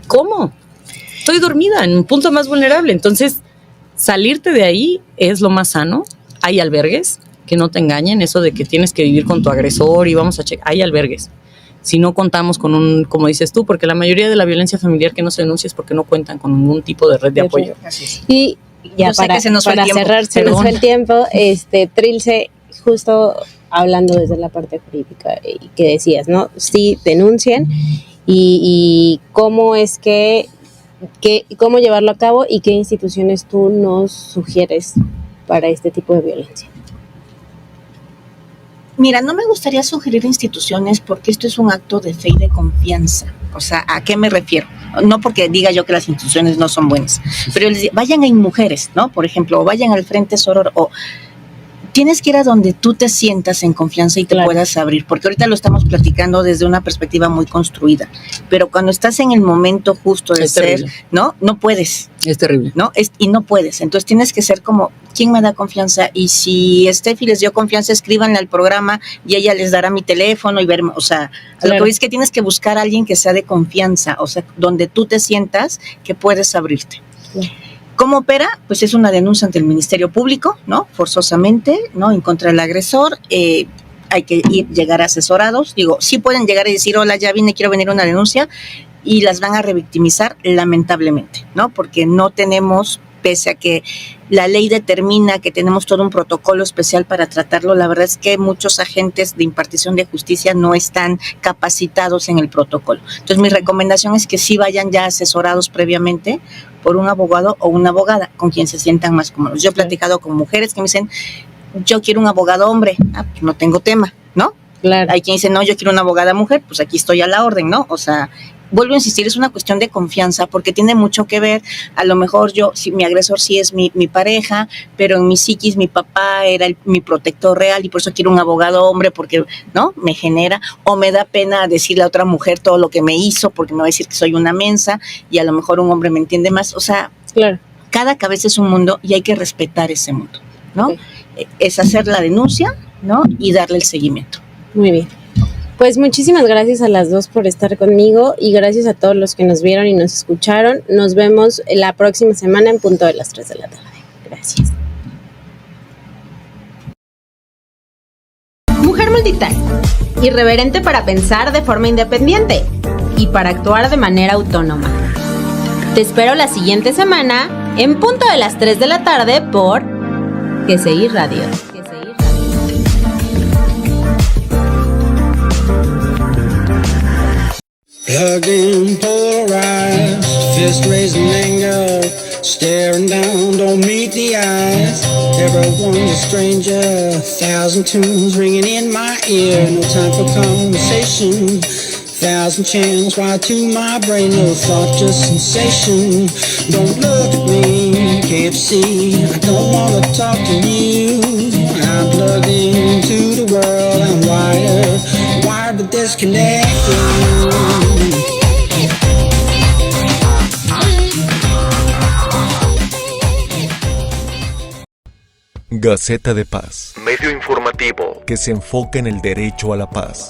¿Cómo? Estoy dormida en un punto más vulnerable. Entonces, salirte de ahí es lo más sano. Hay albergues, que no te engañen, eso de que tienes que vivir con tu agresor y vamos a checar. Hay albergues. Si no contamos con un, como dices tú, porque la mayoría de la violencia familiar que no se denuncia es porque no cuentan con ningún tipo de red de apoyo. Así es. Y ya Yo sé para, que se nos fue el para tiempo. cerrar, se nos Perdón. fue el tiempo. Trilce, justo hablando desde la parte jurídica que decías, ¿no? Sí, denuncien y cómo es que cómo llevarlo a cabo y qué instituciones tú nos sugieres para este tipo de violencia. Mira, no me gustaría sugerir instituciones porque esto es un acto de fe y de confianza. O sea, ¿a qué me refiero? No porque diga yo que las instituciones no son buenas, pero les digo, vayan a mujeres, ¿no? Por ejemplo, o vayan al Frente Soror, o tienes que ir a donde tú te sientas en confianza y te Claro. puedas abrir, porque ahorita lo estamos platicando desde una perspectiva muy construida, pero cuando estás en el momento justo de Es ser, terrible. ¿no? No puedes, Es terrible. ¿no? Y no puedes. Entonces tienes que ser como, ¿quién me da confianza? Y si Steffi les dio confianza, escríbanle al programa y ella les dará mi teléfono y verme. O sea, a lo Claro. que voy es que tienes que buscar a alguien que sea de confianza, o sea, donde tú te sientas que puedes abrirte. Claro. ¿Cómo opera? Pues es una denuncia ante el Ministerio Público, ¿no? Forzosamente, ¿no? En contra del agresor. Hay que llegar asesorados. Digo, sí pueden llegar y decir, hola, ya vine, quiero venir a una denuncia, y las van a revictimizar lamentablemente, ¿no? Porque no tenemos, pese a que la ley determina que tenemos todo un protocolo especial para tratarlo, la verdad es que muchos agentes de impartición de justicia no están capacitados en el protocolo. Entonces, mi recomendación es que sí vayan ya asesorados previamente por un abogado o una abogada con quien se sientan más cómodos. Yo he platicado con mujeres que me dicen, yo quiero un abogado hombre, pues no tengo tema, ¿no? Claro. Hay quien dice, no, yo quiero una abogada mujer, pues aquí estoy a la orden, ¿no? O sea, vuelvo a insistir, es una cuestión de confianza, porque tiene mucho que ver, a lo mejor yo, si mi agresor sí es mi pareja, pero en mi psiquis mi papá era mi protector real y por eso quiero un abogado hombre, porque, ¿no? Me genera, o me da pena decirle a otra mujer todo lo que me hizo, porque me va a decir que soy una mensa, y a lo mejor un hombre me entiende más. O sea, Claro. cada cabeza es un mundo y hay que respetar ese mundo, ¿no? Ok. Es hacer la denuncia, ¿no? Y darle el seguimiento. Muy bien. Pues muchísimas gracias a las dos por estar conmigo y gracias a todos los que nos vieron y nos escucharon. Nos vemos la próxima semana en punto de las 3 de la tarde. Gracias. Mujer multitask. Irreverente para pensar de forma independiente y para actuar de manera autónoma. Te espero la siguiente semana en punto de las 3 de la tarde por GCI Radio. Plugged in, polarized, fist raising anger, staring down, don't meet the eyes. Everyone's a stranger, 1,000 tunes ringing in my ear. No time for conversation, 1,000 channels wired to my brain. No thought, just sensation. Don't look at me, can't see. I don't wanna talk to you. I'm plugged into the world, I'm wired to disconnect you. Gaceta de Paz. Medio informativo que se enfoca en el derecho a la paz.